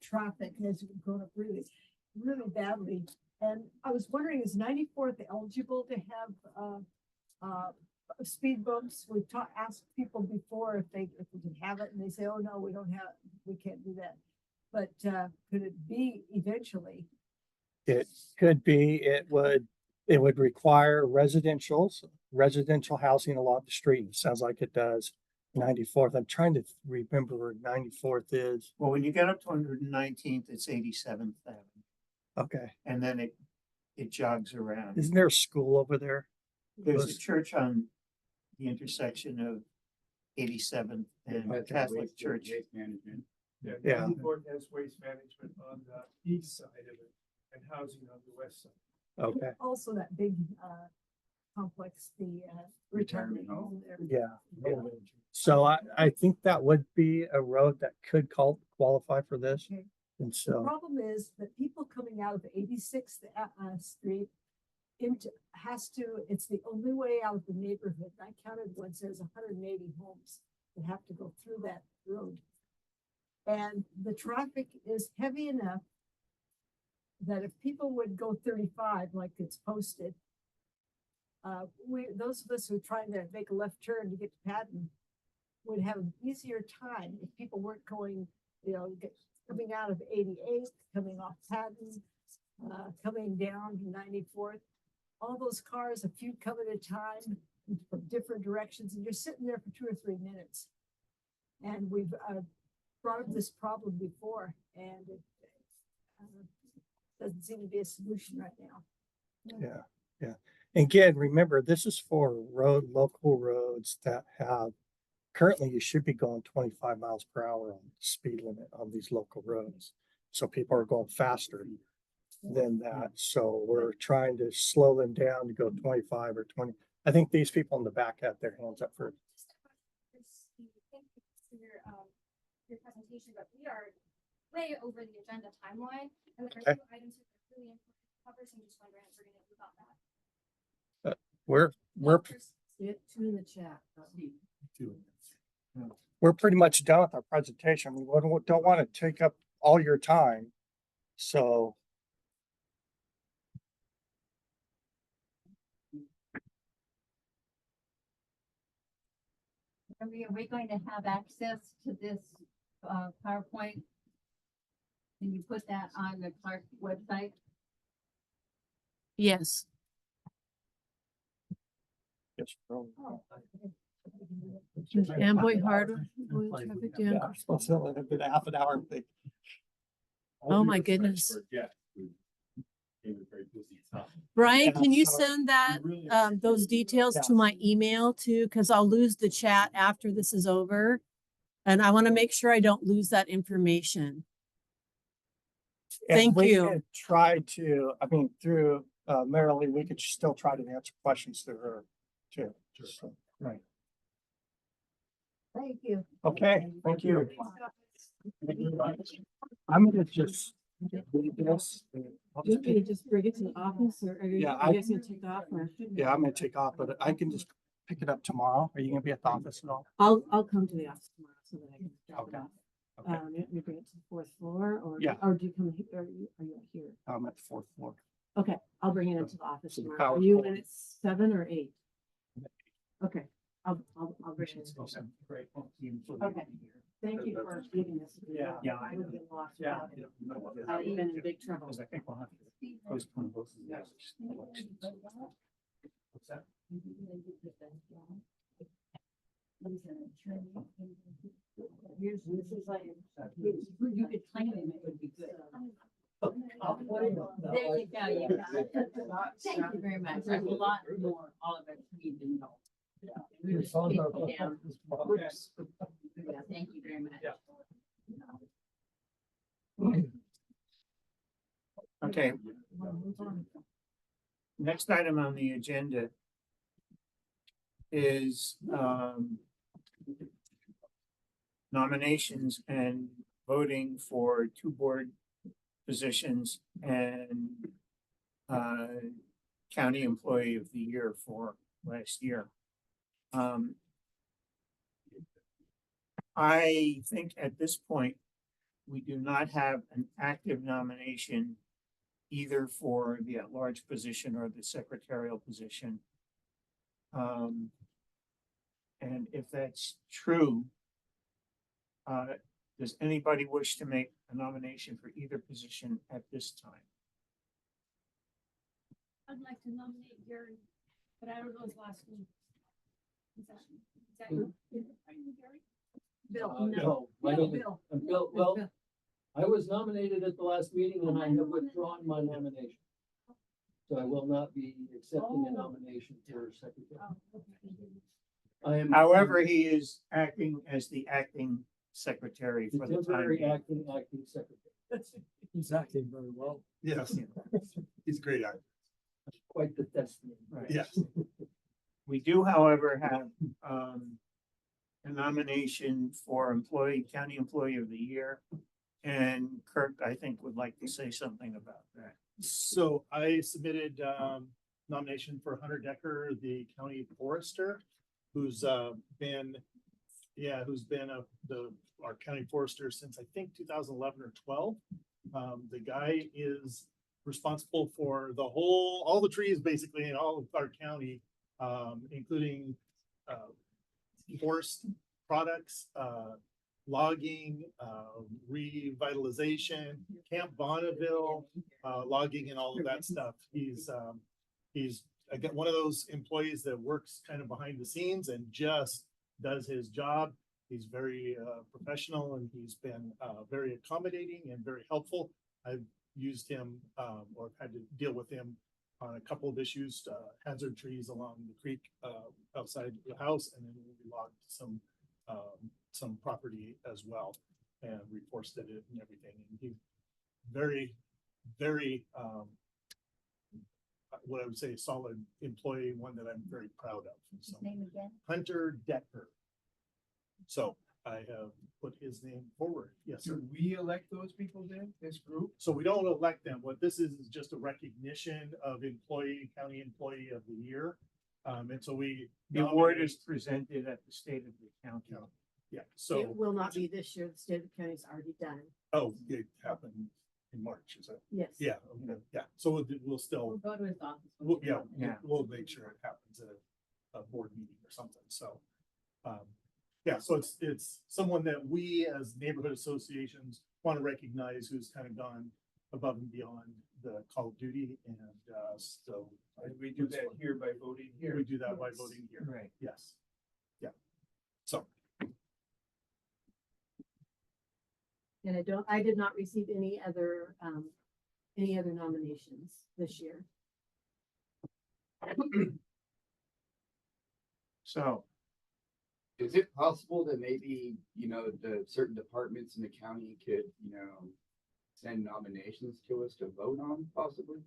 traffic has grown up really, really badly. And I was wondering, is 94th eligible to have, speed bumps? We've asked people before if we can have it, and they say, oh, no, we don't have, we can't do that. But, could it be eventually? it could be, it would require residential housing along the street. It sounds like it does. 94th, I'm trying to remember where 94th is. Well, when you get up to 119th, it's 87th Avenue, Okay, and then it jogs around. isn't there a school over there? There's a Those- church on the intersection of 87th and That's a Catholic waste- Church. waste management. Yeah, Yeah. 94th has waste management on the east side of it and housing on the west side. Okay, Also that big, complex, the, retirement home there. yeah. So I think that would be a road that could qualify for this. Okay. And The so, problem is that people coming out of 86th Street it's the only way out of the neighborhood. I counted once, there's 180 homes that have to go through that road. And the traffic is heavy enough that if people would go 35 like it's posted, those of us who are trying to make a left turn to get to Patton would have an easier time if people weren't going, coming out of 88th, coming off Patton, coming down to 94th. All those cars, a few come at a time from different directions, and you're sitting there for 2 or 3 minutes. And we've brought up this problem before, and it doesn't seem to be a solution right now. yeah, Again, remember, this is for local roads that have, currently you should be going 25 miles per hour on the speed limit on these local roads. So people are going faster than that. So we're trying to slow them down to go 25 or 20. I think these people in the back have their hands up for. Just a question, thank you for your presentation, but we are way over the agenda timeline, and there are Okay. two items that are really important to cover, so I'm just wondering if we're gonna do about that. We're Get two in the chat. we're pretty much done with our presentation. We don't want to take up all your time. So Are we going to have access to this PowerPoint? Can you put that on the Clark website? Yes. yes, Amboy Hardware. Amboy Traffic Jam. yeah, supposed to have been a half an hour. Thing. Oh my goodness. Yeah. Brian, Yeah, can you so send that, those details Yeah. to my email too? Cause I'll lose the chat after this is over. And I want to make sure I don't lose that information. And Thank we you. could try to, I mean, through Marilee, we could still try to answer questions through her too. So, right. Thank you. Okay, thank you. I'm gonna just read this. I'll You just can just bring it to the office or are you Yeah, are you guys gonna take off or? Yeah, I'm gonna take off, but I can just pick it up tomorrow. Are you gonna be at the office at all? I'll come to the office tomorrow so that I can drop it Okay. off. Okay. You bring it to the fourth floor or? Yeah. Or do you come, are you here? I'm at the fourth floor. Okay, I'll bring it into the office So the tomorrow. Are power's you on. in at 7 or 8? Okay, I'll bring it. Great. Okay. Thank you for reading this. Yeah. I would have been lost Yeah. without it. I've been in big trouble. Because I think we'll have to postpone both of these elections. What's that? Here's, this is like, you could claim it, it would be good. There you go, you got it. Thank you very much. There's a lot more all of us need to know. We just speak it down. Yeah, thank you very much. Okay. Next item on the agenda is nominations and voting for 2 board positions and county employee of the year for last year. I think at this point, we do not have an active nomination either for the at-large position or the secretarial position. And if that's true, does anybody wish to make a nomination for either position at this time? I'd like to nominate Gary, but I don't know his last name. Is that you? Are you Gary? Bill. No, my name is, Bill. I'm Bill, well, I was nominated at the last meeting and I have withdrawn my nomination. So I will not be accepting a nomination for secretary. I am. However, he is acting as the acting secretary The for the time temporary being. acting secretary. He's acting very well. Yes, he's a great actor. That's quite the destiny. Right. Yes. We do, however, have a nomination for county employee of the year. And Kirk, I think, would like to say something about that. So I submitted nomination for Hunter Decker, the county forester, who's been our county forester since I think 2011 or 12. The guy is responsible for all the trees basically in all of our county, including forest products, logging, revitalization, Camp Bonneville, logging and all of that stuff. He's again one of those employees that works kind of behind the scenes and just does his job. He's very professional and he's been very accommodating and very helpful. I've used him or had to deal with him on a couple of issues, hazard trees along the creek, outside the house, and then we logged some property as well and reforested it and everything. And he very, very, what I would say, solid employee, one that I'm very proud of. So, Name again? Hunter Decker. So I have put his name forward. Yes, sir. Do we elect those people then, this group? So we don't elect them. What this is just a recognition of county employee of the year. And so The award is presented at the state of the county. Yeah, It so, will not be this year. The state of the county's already done. oh, it happened in March, is it? Yes. Yeah, okay, yeah. So we'll We'll still, go to his office. yeah, we'll make sure it happens at a board meeting or something. So, yeah, so it's someone that we as neighborhood associations want to recognize who's kind of gone above and beyond the call of duty. And so And we do that here by voting here. we do that by voting here. Right. Yes. Yeah. So, And I did not receive any other nominations this year. So, Is it possible that maybe, the certain departments in the county could, send nominations to us to vote on possibly?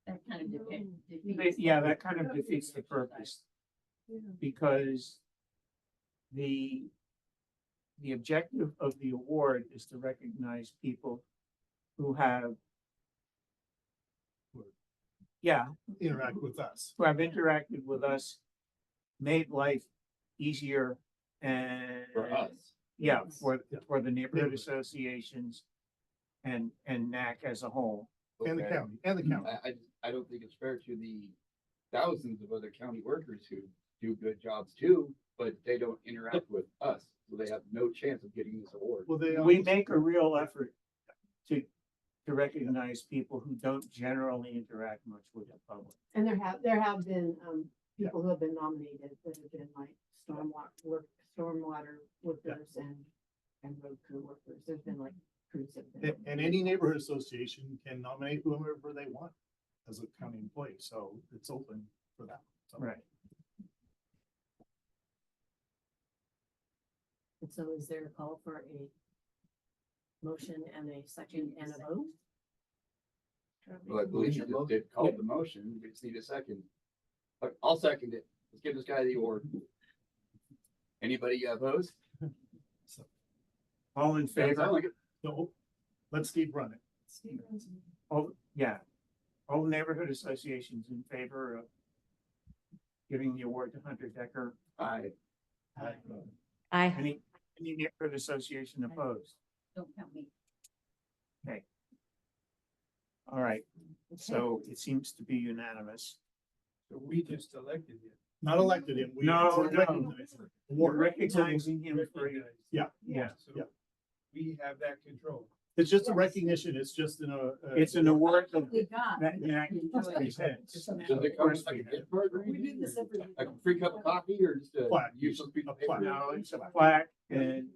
That kind of depends. yeah, that kind of defeats the purpose. Because the objective of the award is to recognize people who have, interact with us. who have interacted with us, made life easier and. For us. Yeah, Yes. for the neighborhood associations and NAC as a whole. And the Okay. county, and the county. I don't think it's fair to the thousands of other county workers who do good jobs too, but they don't interact with us, so they have no chance of getting this award. Well, they. We make a real effort to recognize people who don't generally interact much with the public. And there have been, people who have been nominated that have been like stormwater workers and road crew workers. There's been like crews that have been. And any neighborhood association can nominate whoever they want as a county employee, so it's open for that. So, Right. And so is there a call for a motion and a second and a vote? Well, I believe you just did call the motion, we just need a second. But I'll second it, let's give this guy the award. Anybody opposed? All in Sound favor? like it? So, let's keep running. All the neighborhood associations in favor of giving the award to Hunter Decker. Aye. Any neighborhood association opposed? Don't count me. All right, so it seems to be unanimous. So we just elected you. Not elected him. we No, no. recognize him. We're recognizing him for, Yeah, yeah, So Yeah. we have that control. it's just a recognition. It's just it's an award of We got. that presents. Does it come with like a gift card or We do anything? this every year. Like a free cup of coffee or just a Plaque. useless piece of A plaque. paper? No, it's a plaque and,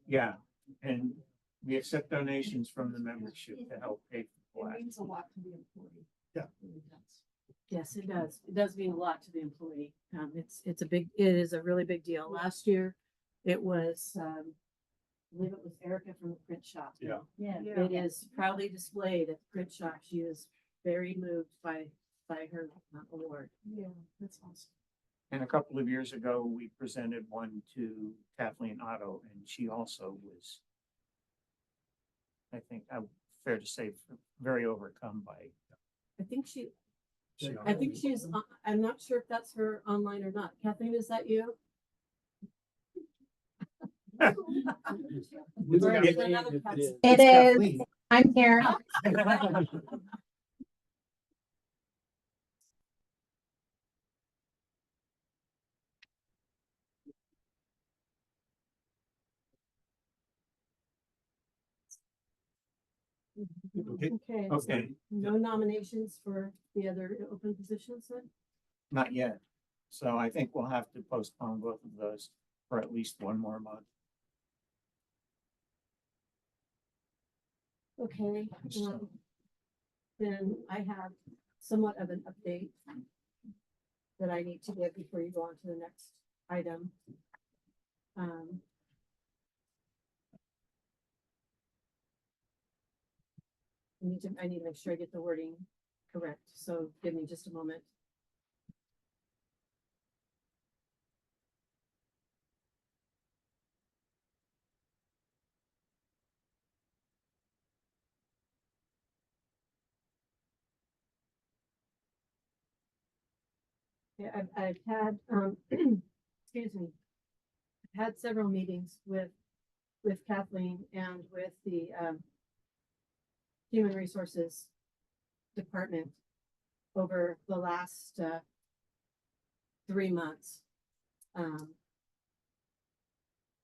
yeah, and we accept donations from the membership to help pay for the It plaque. means a lot to the employee. Yeah. It really does. Yes, it does. It does mean a lot to the employee. It is a really big deal. Last year, it was, I believe it was Erica from the print shop. Yeah. Yeah. It is proudly displayed at the print shop. She is very moved by her award. Yeah, that's awesome. And a couple of years ago, we presented one to Kathleen Otto, and she also was, I think, fair to say, very overcome by. I think she's, I'm not sure if that's her online or not. Kathleen, is that you? Or is it another Kathleen? It is. I'm here. Okay. Okay. so Okay. No nominations for the other open positions then? Not yet. So I think we'll have to postpone both of those for at least one more month. Okay. So- I have somewhat of an update that I need to give before you go on to the next item. I need to make sure I get the wording correct, so give me just a moment. Yeah, I've had, excuse me, I've had several meetings with Kathleen and with the, Human Resources Department over the last, 3 months.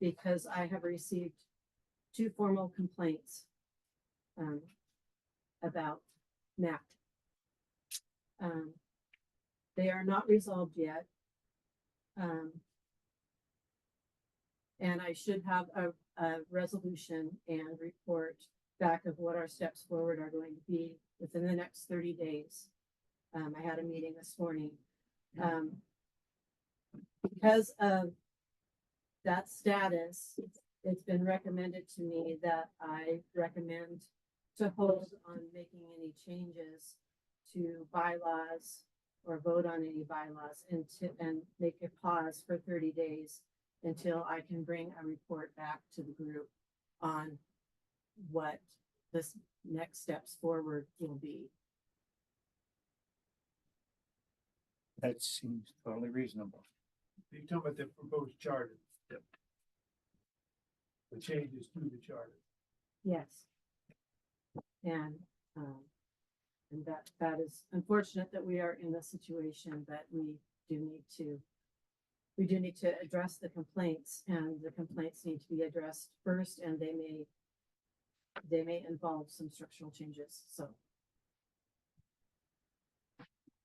Because I have received 2 formal complaints, about NACCC. They are not resolved yet. And I should have a resolution and report back of what our steps forward are going to be within the next 30 days. I had a meeting this morning. Because of that status, it's been recommended to me that I recommend to hold on making any changes to bylaws or vote on any bylaws and make a pause for 30 days until I can bring a report back to the group on what this next steps forward will be. That seems totally reasonable. You're talking about the proposed charter. Yep. The changes to the charter. Yes. And that is unfortunate that we are in this situation, but we do need to address the complaints, and the complaints need to be addressed first, and they may involve some structural changes, so.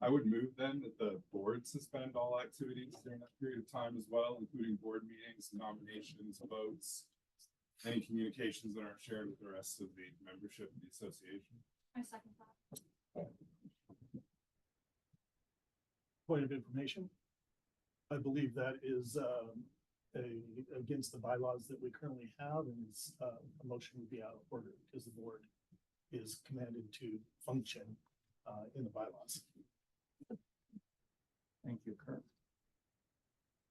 I would move then that the board suspend all activities during that period of time as well, including board meetings, nominations, votes, any communications that aren't shared with the rest of the membership of the association. I second that. Point of information. I believe that is against the bylaws that we currently have, and is a motion would be out of order because the board is commanded to function in the bylaws. Thank you, Kurt.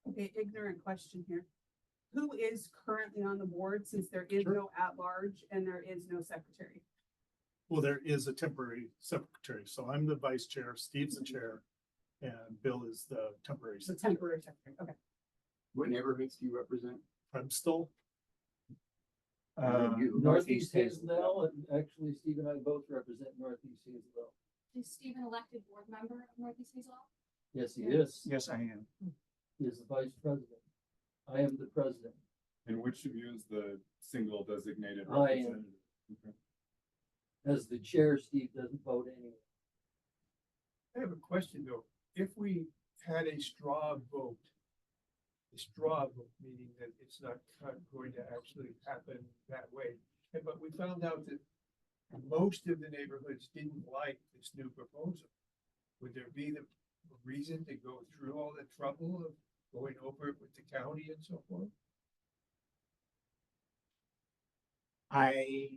Okay, ignorant question here. Who is currently on the board, since there is no at-large and there is no secretary? Well, there is a temporary secretary, so I'm the vice chair, Steve's the chair, and Bill is the temporary The secretary. temporary secretary, okay. What neighborhoods do you represent? I'm still, Northeast Hazeldale, and actually Steve and I both represent Northeast Hazeldale. Is Steve an elected board member of Northeast Hazel? Yes, he is. Yes, I am. He is the vice president. I am the president. And which of you is the single designated I am. representative? Okay. As the chair, Steve doesn't vote anyway. I have a question though. If we had a straw vote, meaning that it's not going to actually happen that way. But we found out that most of the neighborhoods didn't like this new proposal. Would there be the reason to go through all the trouble of going over it with the county and so forth? I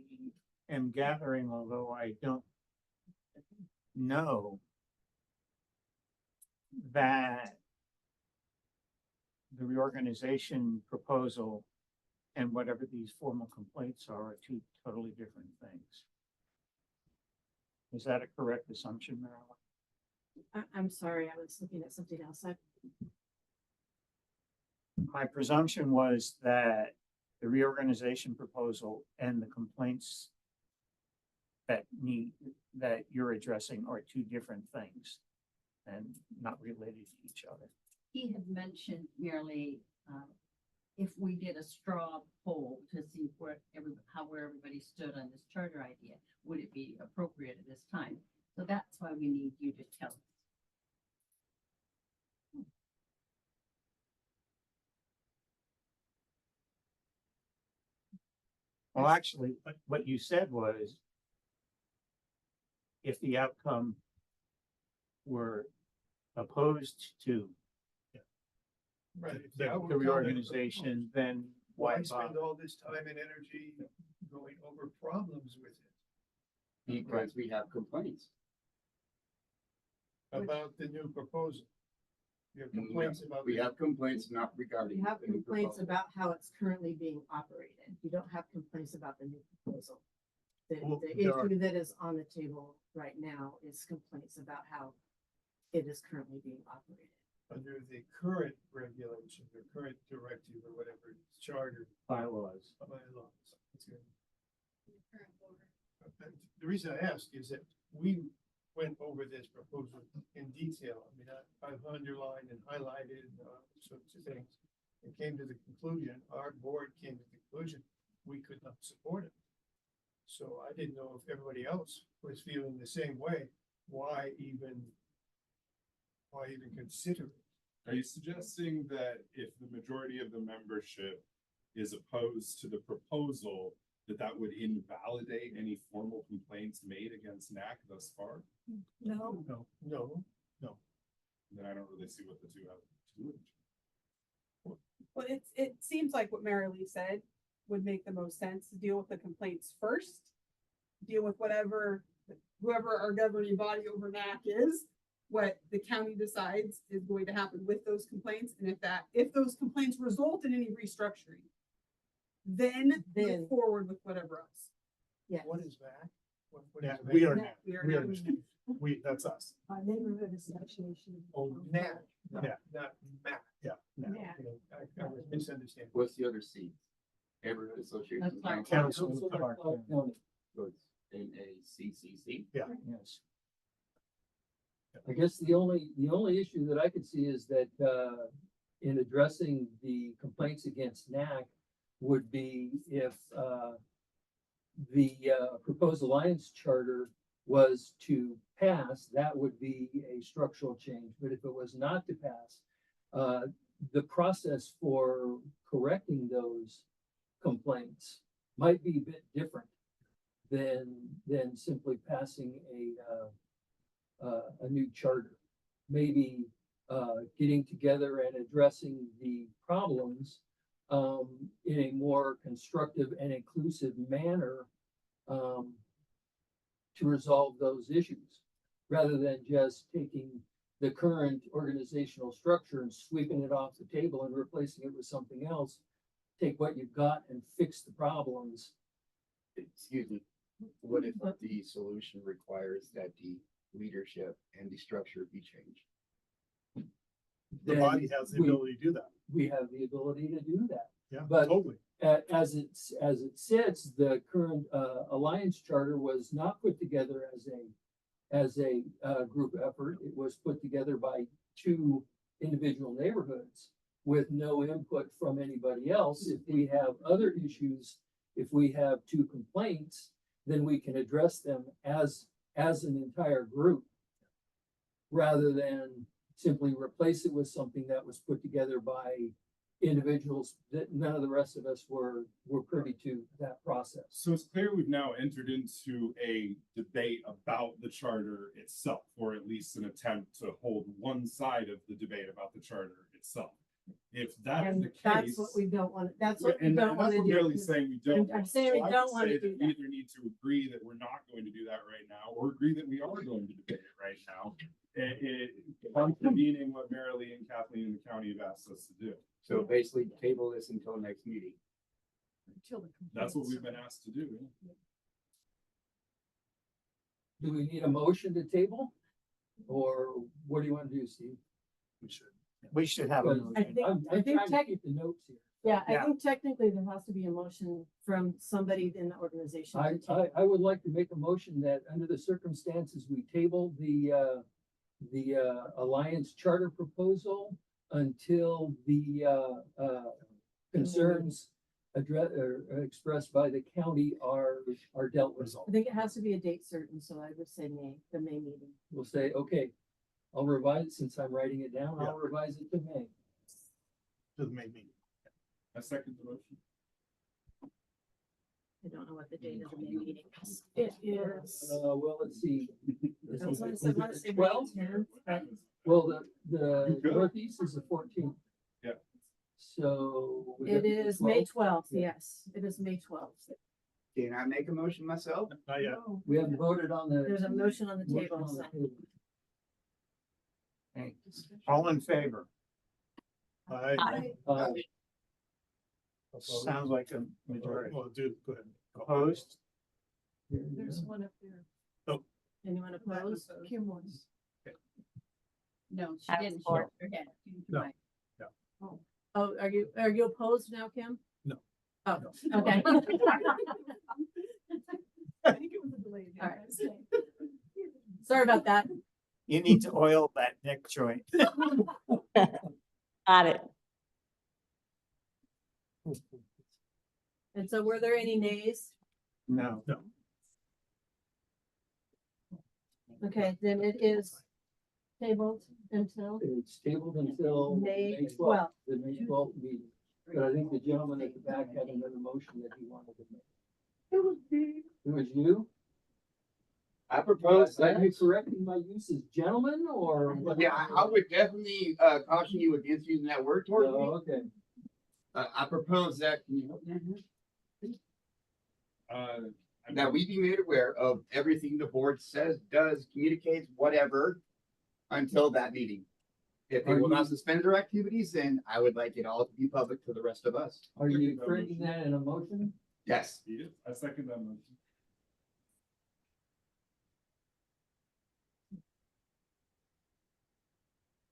am gathering, although I don't know, that the reorganization proposal and whatever these formal complaints are 2 totally different things. Is that a correct assumption, Marilyn? I'm sorry, I was looking at something else. My presumption was that the reorganization proposal and the complaints that you're addressing are 2 different things and not related to each other. He had mentioned merely, if we did a straw poll to see where everybody stood on this charter idea, would it be appropriate at this time? So that's why we need you to tell us. Well, actually, what you said was if the outcome were opposed to Right. if the outcome the is reorganization, then Why why spend bother? all this time and energy going over problems with it Because we have complaints. about the new proposal? You have No, complaints about. We the- have complaints not regarding. You have the new complaints proposal. about how it's currently being operated. You don't have complaints about the new proposal. Well, The there are- issue that is on the table right now is complaints about how it is currently being operated. Under the current regulation, the current directive or whatever, charter Bylaws. bylaws. It's good. The reason I ask is that we went over this proposal in detail. I mean, I've underlined and highlighted, sorts of things. And came to the conclusion, our board came to the conclusion, we could not support it. So I didn't know if everybody else was feeling the same way. Why even consider it? Are you suggesting that if the majority of the membership is opposed to the proposal, that would invalidate any formal complaints made against NAC thus far? No, No, Then I don't really see what the two have to do. Well, it seems like what Mary Lee said would make the most sense to deal with the complaints first. Deal with whoever our governing body over NAC is, what the county decides is going to happen with those complaints. And if those complaints result in any restructuring, then Then- move forward with whatever else. Yeah. what is that? What Yeah, is we that? are, Yeah, NAC. we are we NAC. understand. That's us. neighborhood association. Oh, NAC, Yeah. not MAC. Yeah. Yeah. I was misunderstanding. What's the other C? Neighborhood Association. That's Clark Council. Council of Clark Clark County. County. So it's NACCC. Yes. I guess the only issue that I could see is that, in addressing the complaints against NAC would be if, the proposed alliance charter was to pass, that would be a structural change. But if it was not to pass, the process for correcting those complaints might be a bit different than simply passing a new charter. Maybe getting together and addressing the problems in a more constructive and inclusive manner to resolve those issues, rather than just taking the current organizational structure and sweeping it off the table and replacing it with something else. Take what you've got and fix the problems. Excuse me, what if the solution requires that the leadership and the structure be changed? The Then body has the we- ability to do that. We have the ability to do that. Yeah, But- totally. As it sits, the current alliance charter was not put together as a group effort. It was put together by two individual neighborhoods with no input from anybody else. If we have other issues, if we have two complaints, then we can address them as an entire group, rather than simply replace it with something that was put together by individuals that none of the rest of us were privy to that process. So it's clear we've now entered into a debate about the charter itself, or at least an attempt to hold one side of the debate about the charter itself. If that's And the case. that's what we don't want, that's what we And don't that's want to what do. Marylee's saying we don't. I'm want. saying we So I don't would wanna say do that that. we either need to agree that we're not going to do that right now, or agree that we are going to debate it right now. Contravening what Marilee and Kathleen and the county have asked us to do. So basically table this until next meeting. Until the That's what complaints. we've been asked to do. Do we need a motion to table? Or what do you want to do, Steve? We should have a Because I motion. think- I'm I think trying to tech- keep the notes here. Yeah, I Yeah. think technically there has to be a motion from somebody in the organization. to table. I would like to make a motion that under the circumstances, we table the Alliance Charter proposal until the concerns expressed by the county are dealt with. I think it has to be a date certain, so I would say May, the May meeting. We'll say, okay, I'll revise it since I'm writing it down. I'll Yeah. revise it to May. To the main meeting. I second the motion. I don't know what the date of the May meeting is. is. Well, let's see. I was gonna say, wanna say May 12? 10th. Well, the northeast is the 14th. Yeah. So. would It that be the is May 12th? 12th, yes, it is May 12th. Can I make a motion myself? Not yet. We haven't voted on the. There's a motion on the motion table. on the so- table. Okay. All in favor? Uh, Sounds like a majority. Well, do, go ahead. Opposed? There's one up there. Anyone opposed? Kim was. No, she That's didn't. for- She forget. No. Right. Oh, are you opposed now, Kim? No. Oh, okay. I think it was a delay. All right. Sorry about that. You need to oil that neck joint. Got it. And so were there any nays? No. No. Okay, then it is tabled until It's tabled until May May 12th, 12th. the May 12th meeting. But I think the gentleman at the back had another motion that he wanted to make. It was me. It was you? I propose Are that. you correcting my use as gentleman or what? Yeah, I would definitely, caution you against using that word towards me. Oh, okay. I propose that, can you help me? I'm- That we be made aware of everything the board says, does, communicates, whatever, until that meeting. If they will not suspend their activities, then I would like it all to be public to the rest of us. Are you creating that in a motion? Yes. Yes, I second that motion.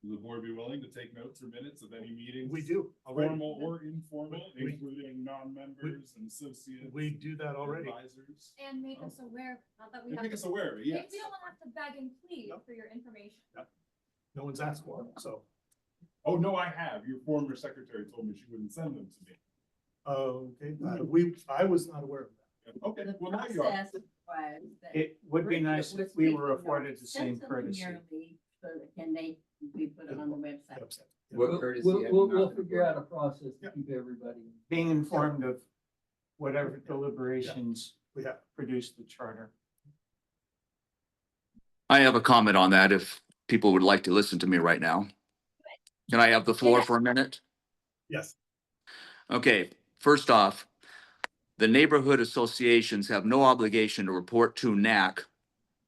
Will the board be willing to take notes or minutes of any meetings? We do already. Formal or informal, We- including non-members and associates. We do that already. Advisors. And make us aware, not that we And have. make to- us aware of it, yes. We don't wanna have to beg and plead for your information. No one's asked for it, so. Oh, no, I have. Your former secretary told me she wouldn't send them to me. Okay, I was not aware of that. Okay, The well, now you are. process was that It would be Bridget nice was if we taking were afforded notes, the sent same them to courtesy. Marilee, so that can they, we put it on the website. Website. What We'll, courtesy we'll, have we'll, you we'll not? figure out a process to keep everybody. Being informed of whatever deliberations We have. produce the charter. I have a comment on that if people would like to listen to me right now. Can I have the floor for a minute? Yes. Okay, first off, the neighborhood associations have no obligation to report to NAC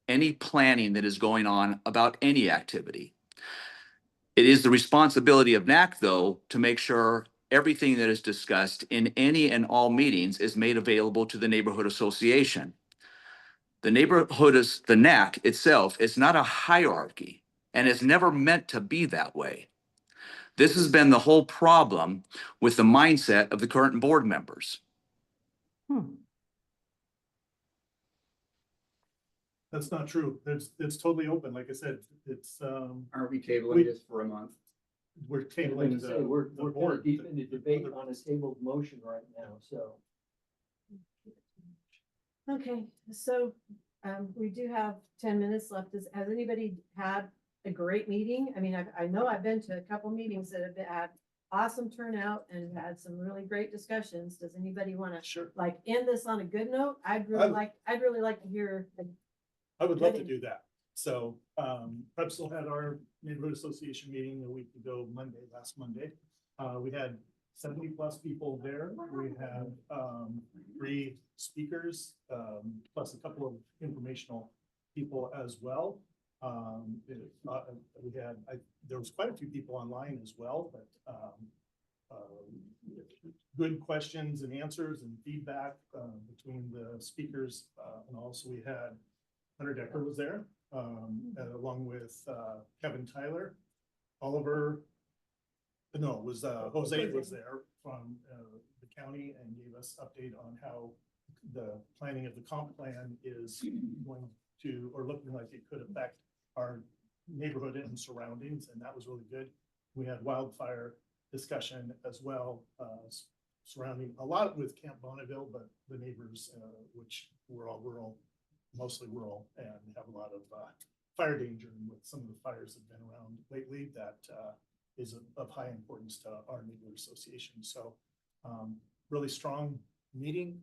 any planning that is going on about any activity. It is the responsibility of NAC, though, to make sure everything that is discussed in any and all meetings is made available to the neighborhood association. The the NAC itself is not a hierarchy and is never meant to be that way. This has been the whole problem with the mindset of the current board members. That's not true. It's totally open. Like I said, it's, Are we tabling this for a month? we're I was tabling gonna say, we're the kind of board. deep into debate on a tabled motion right now, so. Okay, so we do have 10 minutes left. Has anybody had a great meeting? I mean, I know I've been to a couple meetings that have had awesome turnout and had some really great discussions. Does anybody want to Sure. like end this on a good note? I'd really like to hear. I would love to do that. So, Prepsil had our neighborhood association meeting a week ago, last Monday. We had 70+ people there. We had, 3 speakers, plus a couple of informational people as well. There was quite a few people online as well, but, good questions and answers and feedback, between the speakers. And also we had Hunter Decker was there, along with Kevin Tyler, Oliver. No, it was Jose was there from the county and gave us update on how the planning of the comp plan is going to, or looking like it could affect our neighborhood and surroundings, and that was really good. We had wildfire discussion as well, surrounding a lot with Camp Bonneville, but the neighbors, which were all rural, mostly rural, and have a lot of fire danger. And with some of the fires that have been around lately, that is of high importance to our neighborhood association. So really strong meeting,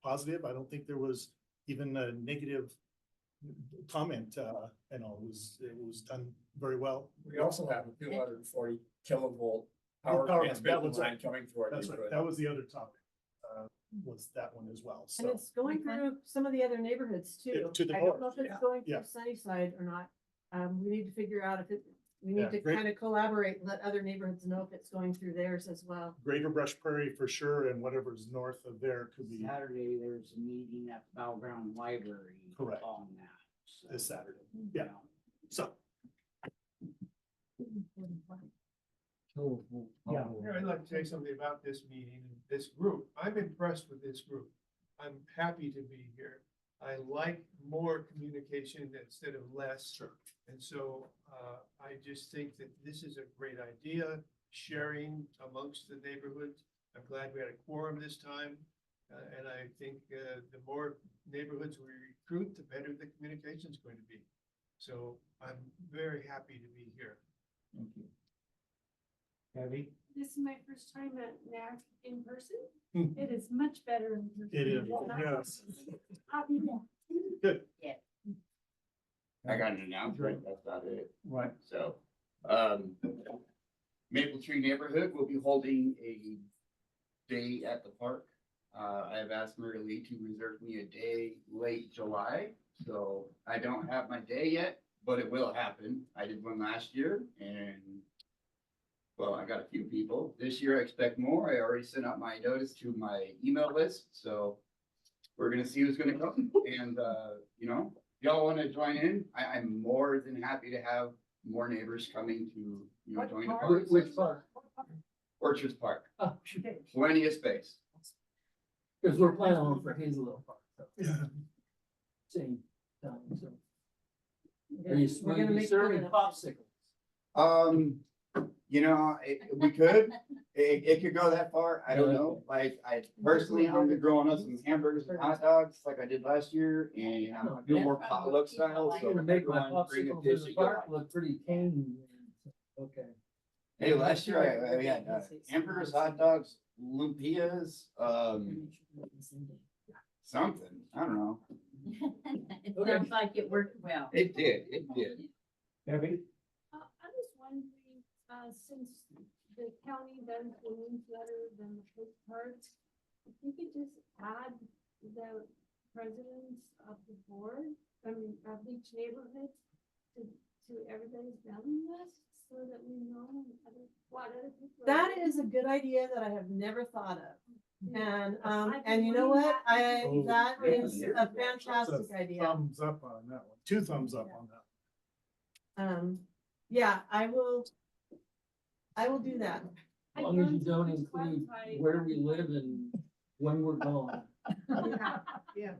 positive. I don't think there was even a negative comment, it was done very well. We also have a 240 kilovolt power Power, that transmission was line right. coming to our That's right. neighborhood. That was the other topic, was that one as well, And so. it's going through some of the other neighborhoods too. To the I don't know if north, it's going yeah. through Sunnyside or not. We need to figure out if it, we Yeah, need to great. kind of collaborate and let other neighborhoods know if it's going through theirs as well. Greater Brush Prairie for sure, and whatever's north of there could be Saturday, there's a meeting at the Battleground Library. Correct. On that. So, this Saturday, yeah, so. Yeah, I'd like to say something about this meeting and this group. I'm impressed with this group. I'm happy to be here. I like more communication instead of less. Sure. And so, I just think that this is a great idea, sharing amongst the neighborhoods. I'm glad we had a quorum this time. And I think, the more neighborhoods we recruit, the better the communication is going to be. So I'm very happy to be here. Thank you. Debbie? This is my first time at NAC in person. Hmm. It is much better in person. It is, yes. I'll be back. Good. Yeah. I got an announcement, that's about it. Right. So, Maple Tree Neighborhood will be holding a day at the park. I have asked Mary Lee to reserve me a day late July, so I don't have my day yet, but it will happen. I did one last year and, well, I got a few people. This year I expect more. I already sent out my notice to my email list, so we're gonna see who's gonna come. And, you know, if y'all wanna join in, I'm more than happy to have more neighbors coming to, you know, join the park. Which part? Orchards Park, Oh, plenty of space. because we're planning on for Hazel Park. So. Same time, so. Are you, We're will gonna you be make serving sure that- Um, you know, we could, it could go that far, I don't know, like, I personally, I'm gonna growing up some hamburgers and hot dogs like I did last year, and I'm gonna do more potluck style, I'm so gonna make my everyone bring a popsicles dish in the you park like. look pretty tame. Okay. Hey, last year I had hamburgers, hot dogs, lumpias, something, I don't know. It sounds like it worked well. It did. Debbie? I was wondering, since the county does the newsletter, then the postcards, if you could just add the presidents of the board, I mean, of each neighborhood to everybody's mailing list, so that we know what other people. That is a good idea that I have never thought of. And you know what? That is a fantastic It's a idea. Thumbs up on that one, 2 thumbs up on that. Yeah, I will do that. As long as you don't include where we live and when we're gone. Yeah.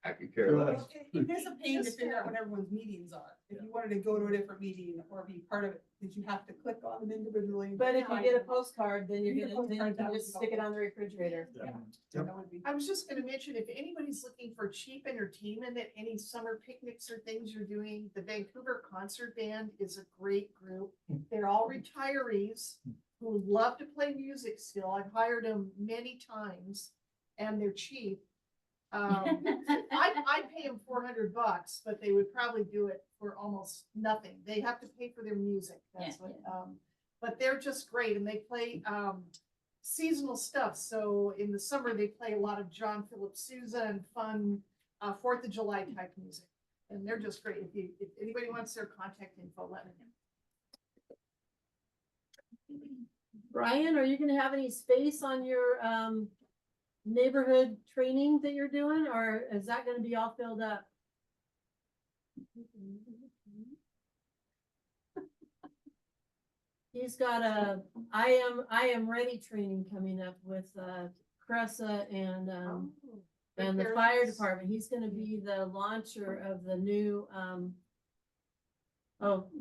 I could care less. It is a pain to figure out what everyone's meetings are. If you wanted to go to a different meeting or be part of it, because you have to click on them individually. But if you get a postcard, then You you're get a gonna, then you postcard, can that just would stick be it on the refrigerator. Yeah. That would be. I was just gonna mention, if anybody's looking for cheap entertainment at any summer picnics or things you're doing, the Vancouver Concert Band is a great group. They're all retirees who love to play music still. I've hired them many times and they're cheap. I pay them $400, but they would probably do it for almost nothing. They have to pay for their music. That's what, but they're just great and they play, seasonal stuff. So in the summer, they play a lot of John Philip Sousa and fun, 4th of July type music. And they're just great. If anybody wants their contact info, let me know. Brian, are you gonna have any space on your, neighborhood training that you're doing, or is that gonna be all filled up? He's got a, I am ready training coming up with, Cressa and the fire department. He's gonna be the launcher of the new,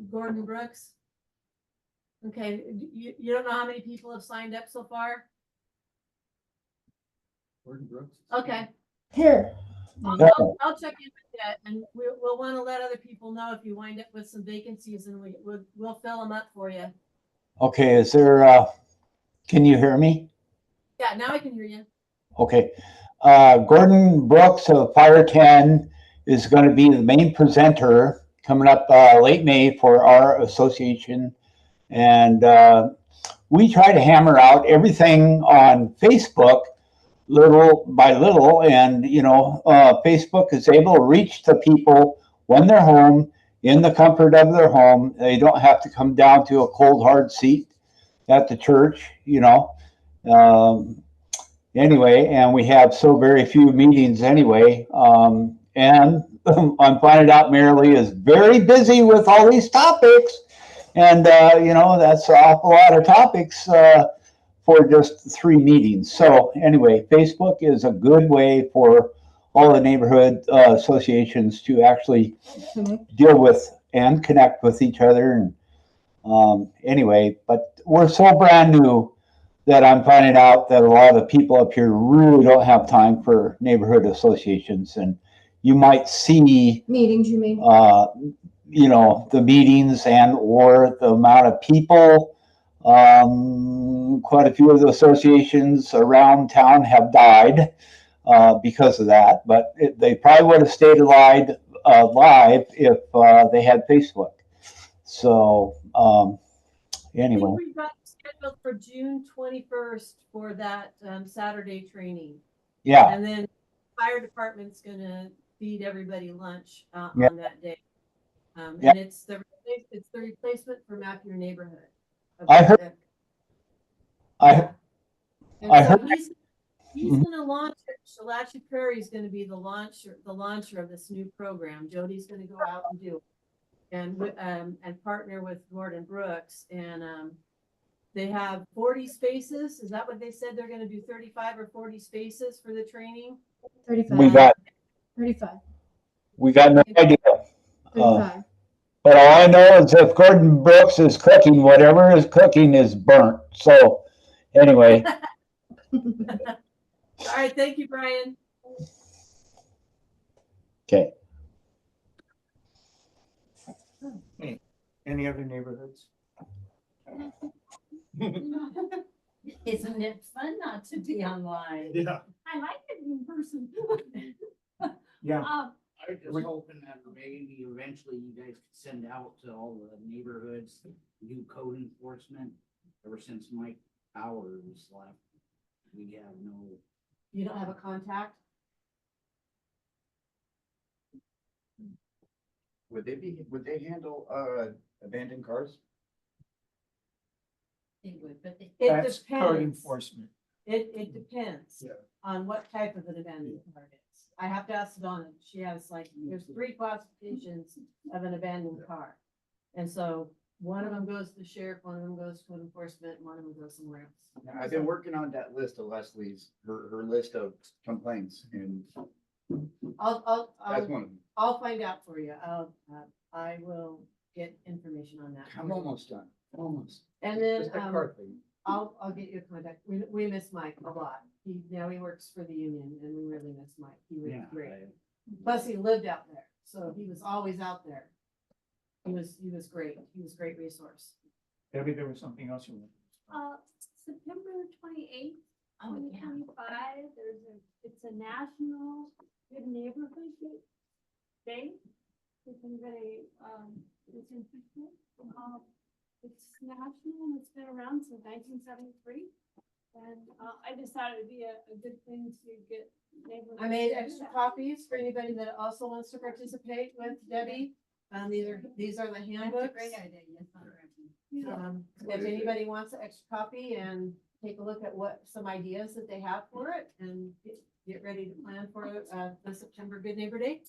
Gordon Brooks. Okay, you don't know how many people have signed up so far? Gordon Brooks. Okay. Here. I'll check in with that, and we'll want to let other people know if you wind up with some vacancies, and we'll fill them up for you. Okay, is there, can you hear me? Yeah, now I can hear you. Okay. Gordon Brooks of Fire 10 is going to be the main presenter coming up late May for our association. And we try to hammer out everything on Facebook little by little. And, Facebook is able to reach the people when they're home, in the comfort of their home. They don't have to come down to a cold, hard seat at the church, anyway, and we have so very few meetings anyway. And I'm finding out Marilee is very busy with all these topics. And, that's an awful lot of topics for just 3 meetings. So anyway, Facebook is a good way for all the neighborhood associations to actually deal with and connect with each other. And anyway, but we're so brand new that I'm finding out that a lot of the people up here really don't have time for neighborhood associations. And you might see Meetings, you mean? the meetings and or the amount of people. Quite a few of the associations around town have died because of that, but they probably would have stayed live if they had Facebook. So anyway. I think we've got scheduled for June 21st for that Saturday training. Yeah. And then fire department's gonna feed everybody lunch Yeah. on that day. Yeah. And it's the replacement for Map Your Neighborhood. I heard. And I so heard. he's gonna launch it. Shalachi Prairie is gonna be the launcher of this new program. Jody's gonna go out and do it. And partner with Gordon Brooks, and they have 40 spaces. Is that what they said? They're gonna do 35 or 40 spaces for the training? 35. We got 35. We got no idea. 35. But all I know is if Gordon Brooks is cooking, whatever is cooking is burnt. So anyway. All right, thank you, Brian. Okay. Any other neighborhoods? Isn't it fun not to be online? Yeah. I like it in person. Yeah. I was just hoping that maybe eventually you guys could send out to all the neighborhoods, new code enforcement. Ever since Mike Powers left, we have no. You don't have a contact? Would they handle abandoned cars? They would, but they. That's code depends. enforcement. It depends Yeah. on what type of an abandoned car it is. I have to ask Donna. She has there's 3 classifications of an abandoned car. And so one of them goes to the sheriff, one of them goes to code enforcement, and one of them goes somewhere else. I've been working on that list of Leslie's, her list of complaints, and that's one of them. I'll find out for you. I will get information on that. I'm almost done, almost. And then, Just a car thing. I'll get you a contact. We miss Mike a lot. He works for the union and we really miss Mike. He was great. Plus he lived out there, so he was always out there. He was great. He was a great resource. Debbie, there was something else you wanted. September 28th, Oh, yeah. 2025, it's a national good neighborhood day. If anybody, is interested. It's national and it's been around since 1973. And I just thought it would be a good thing to get neighborhood. I made extra copies for anybody that also wants to participate with Debbie. These are the handbooks. Great idea, yes. If anybody wants an extra copy and take a look at some ideas that they have for it and get ready to plan for the September Good Neighbor Day.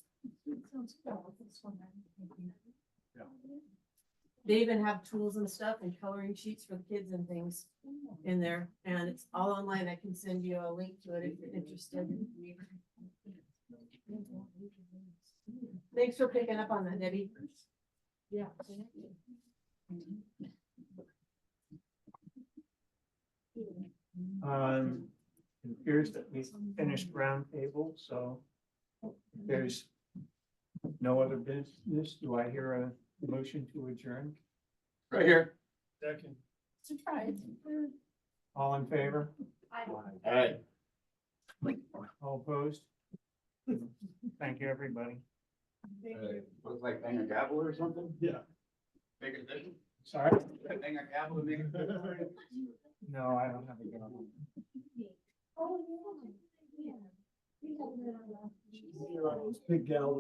They even have tools and stuff and coloring sheets for the kids and things in there, and it's all online. I can send you a link to it if you're interested. Thanks for picking up on that, Debbie. Yeah. It appears that we finished roundtable, so there's no other business. Do I hear a motion to adjourn? Right here. Second. Surprise. All in favor? I. All right. All opposed? Thank you, everybody. Looks like bang a gavel or something? Yeah. Make it official? Sorry? Bang a gavel and make it official? No, I don't have a gavel. Oh, yeah. Big gal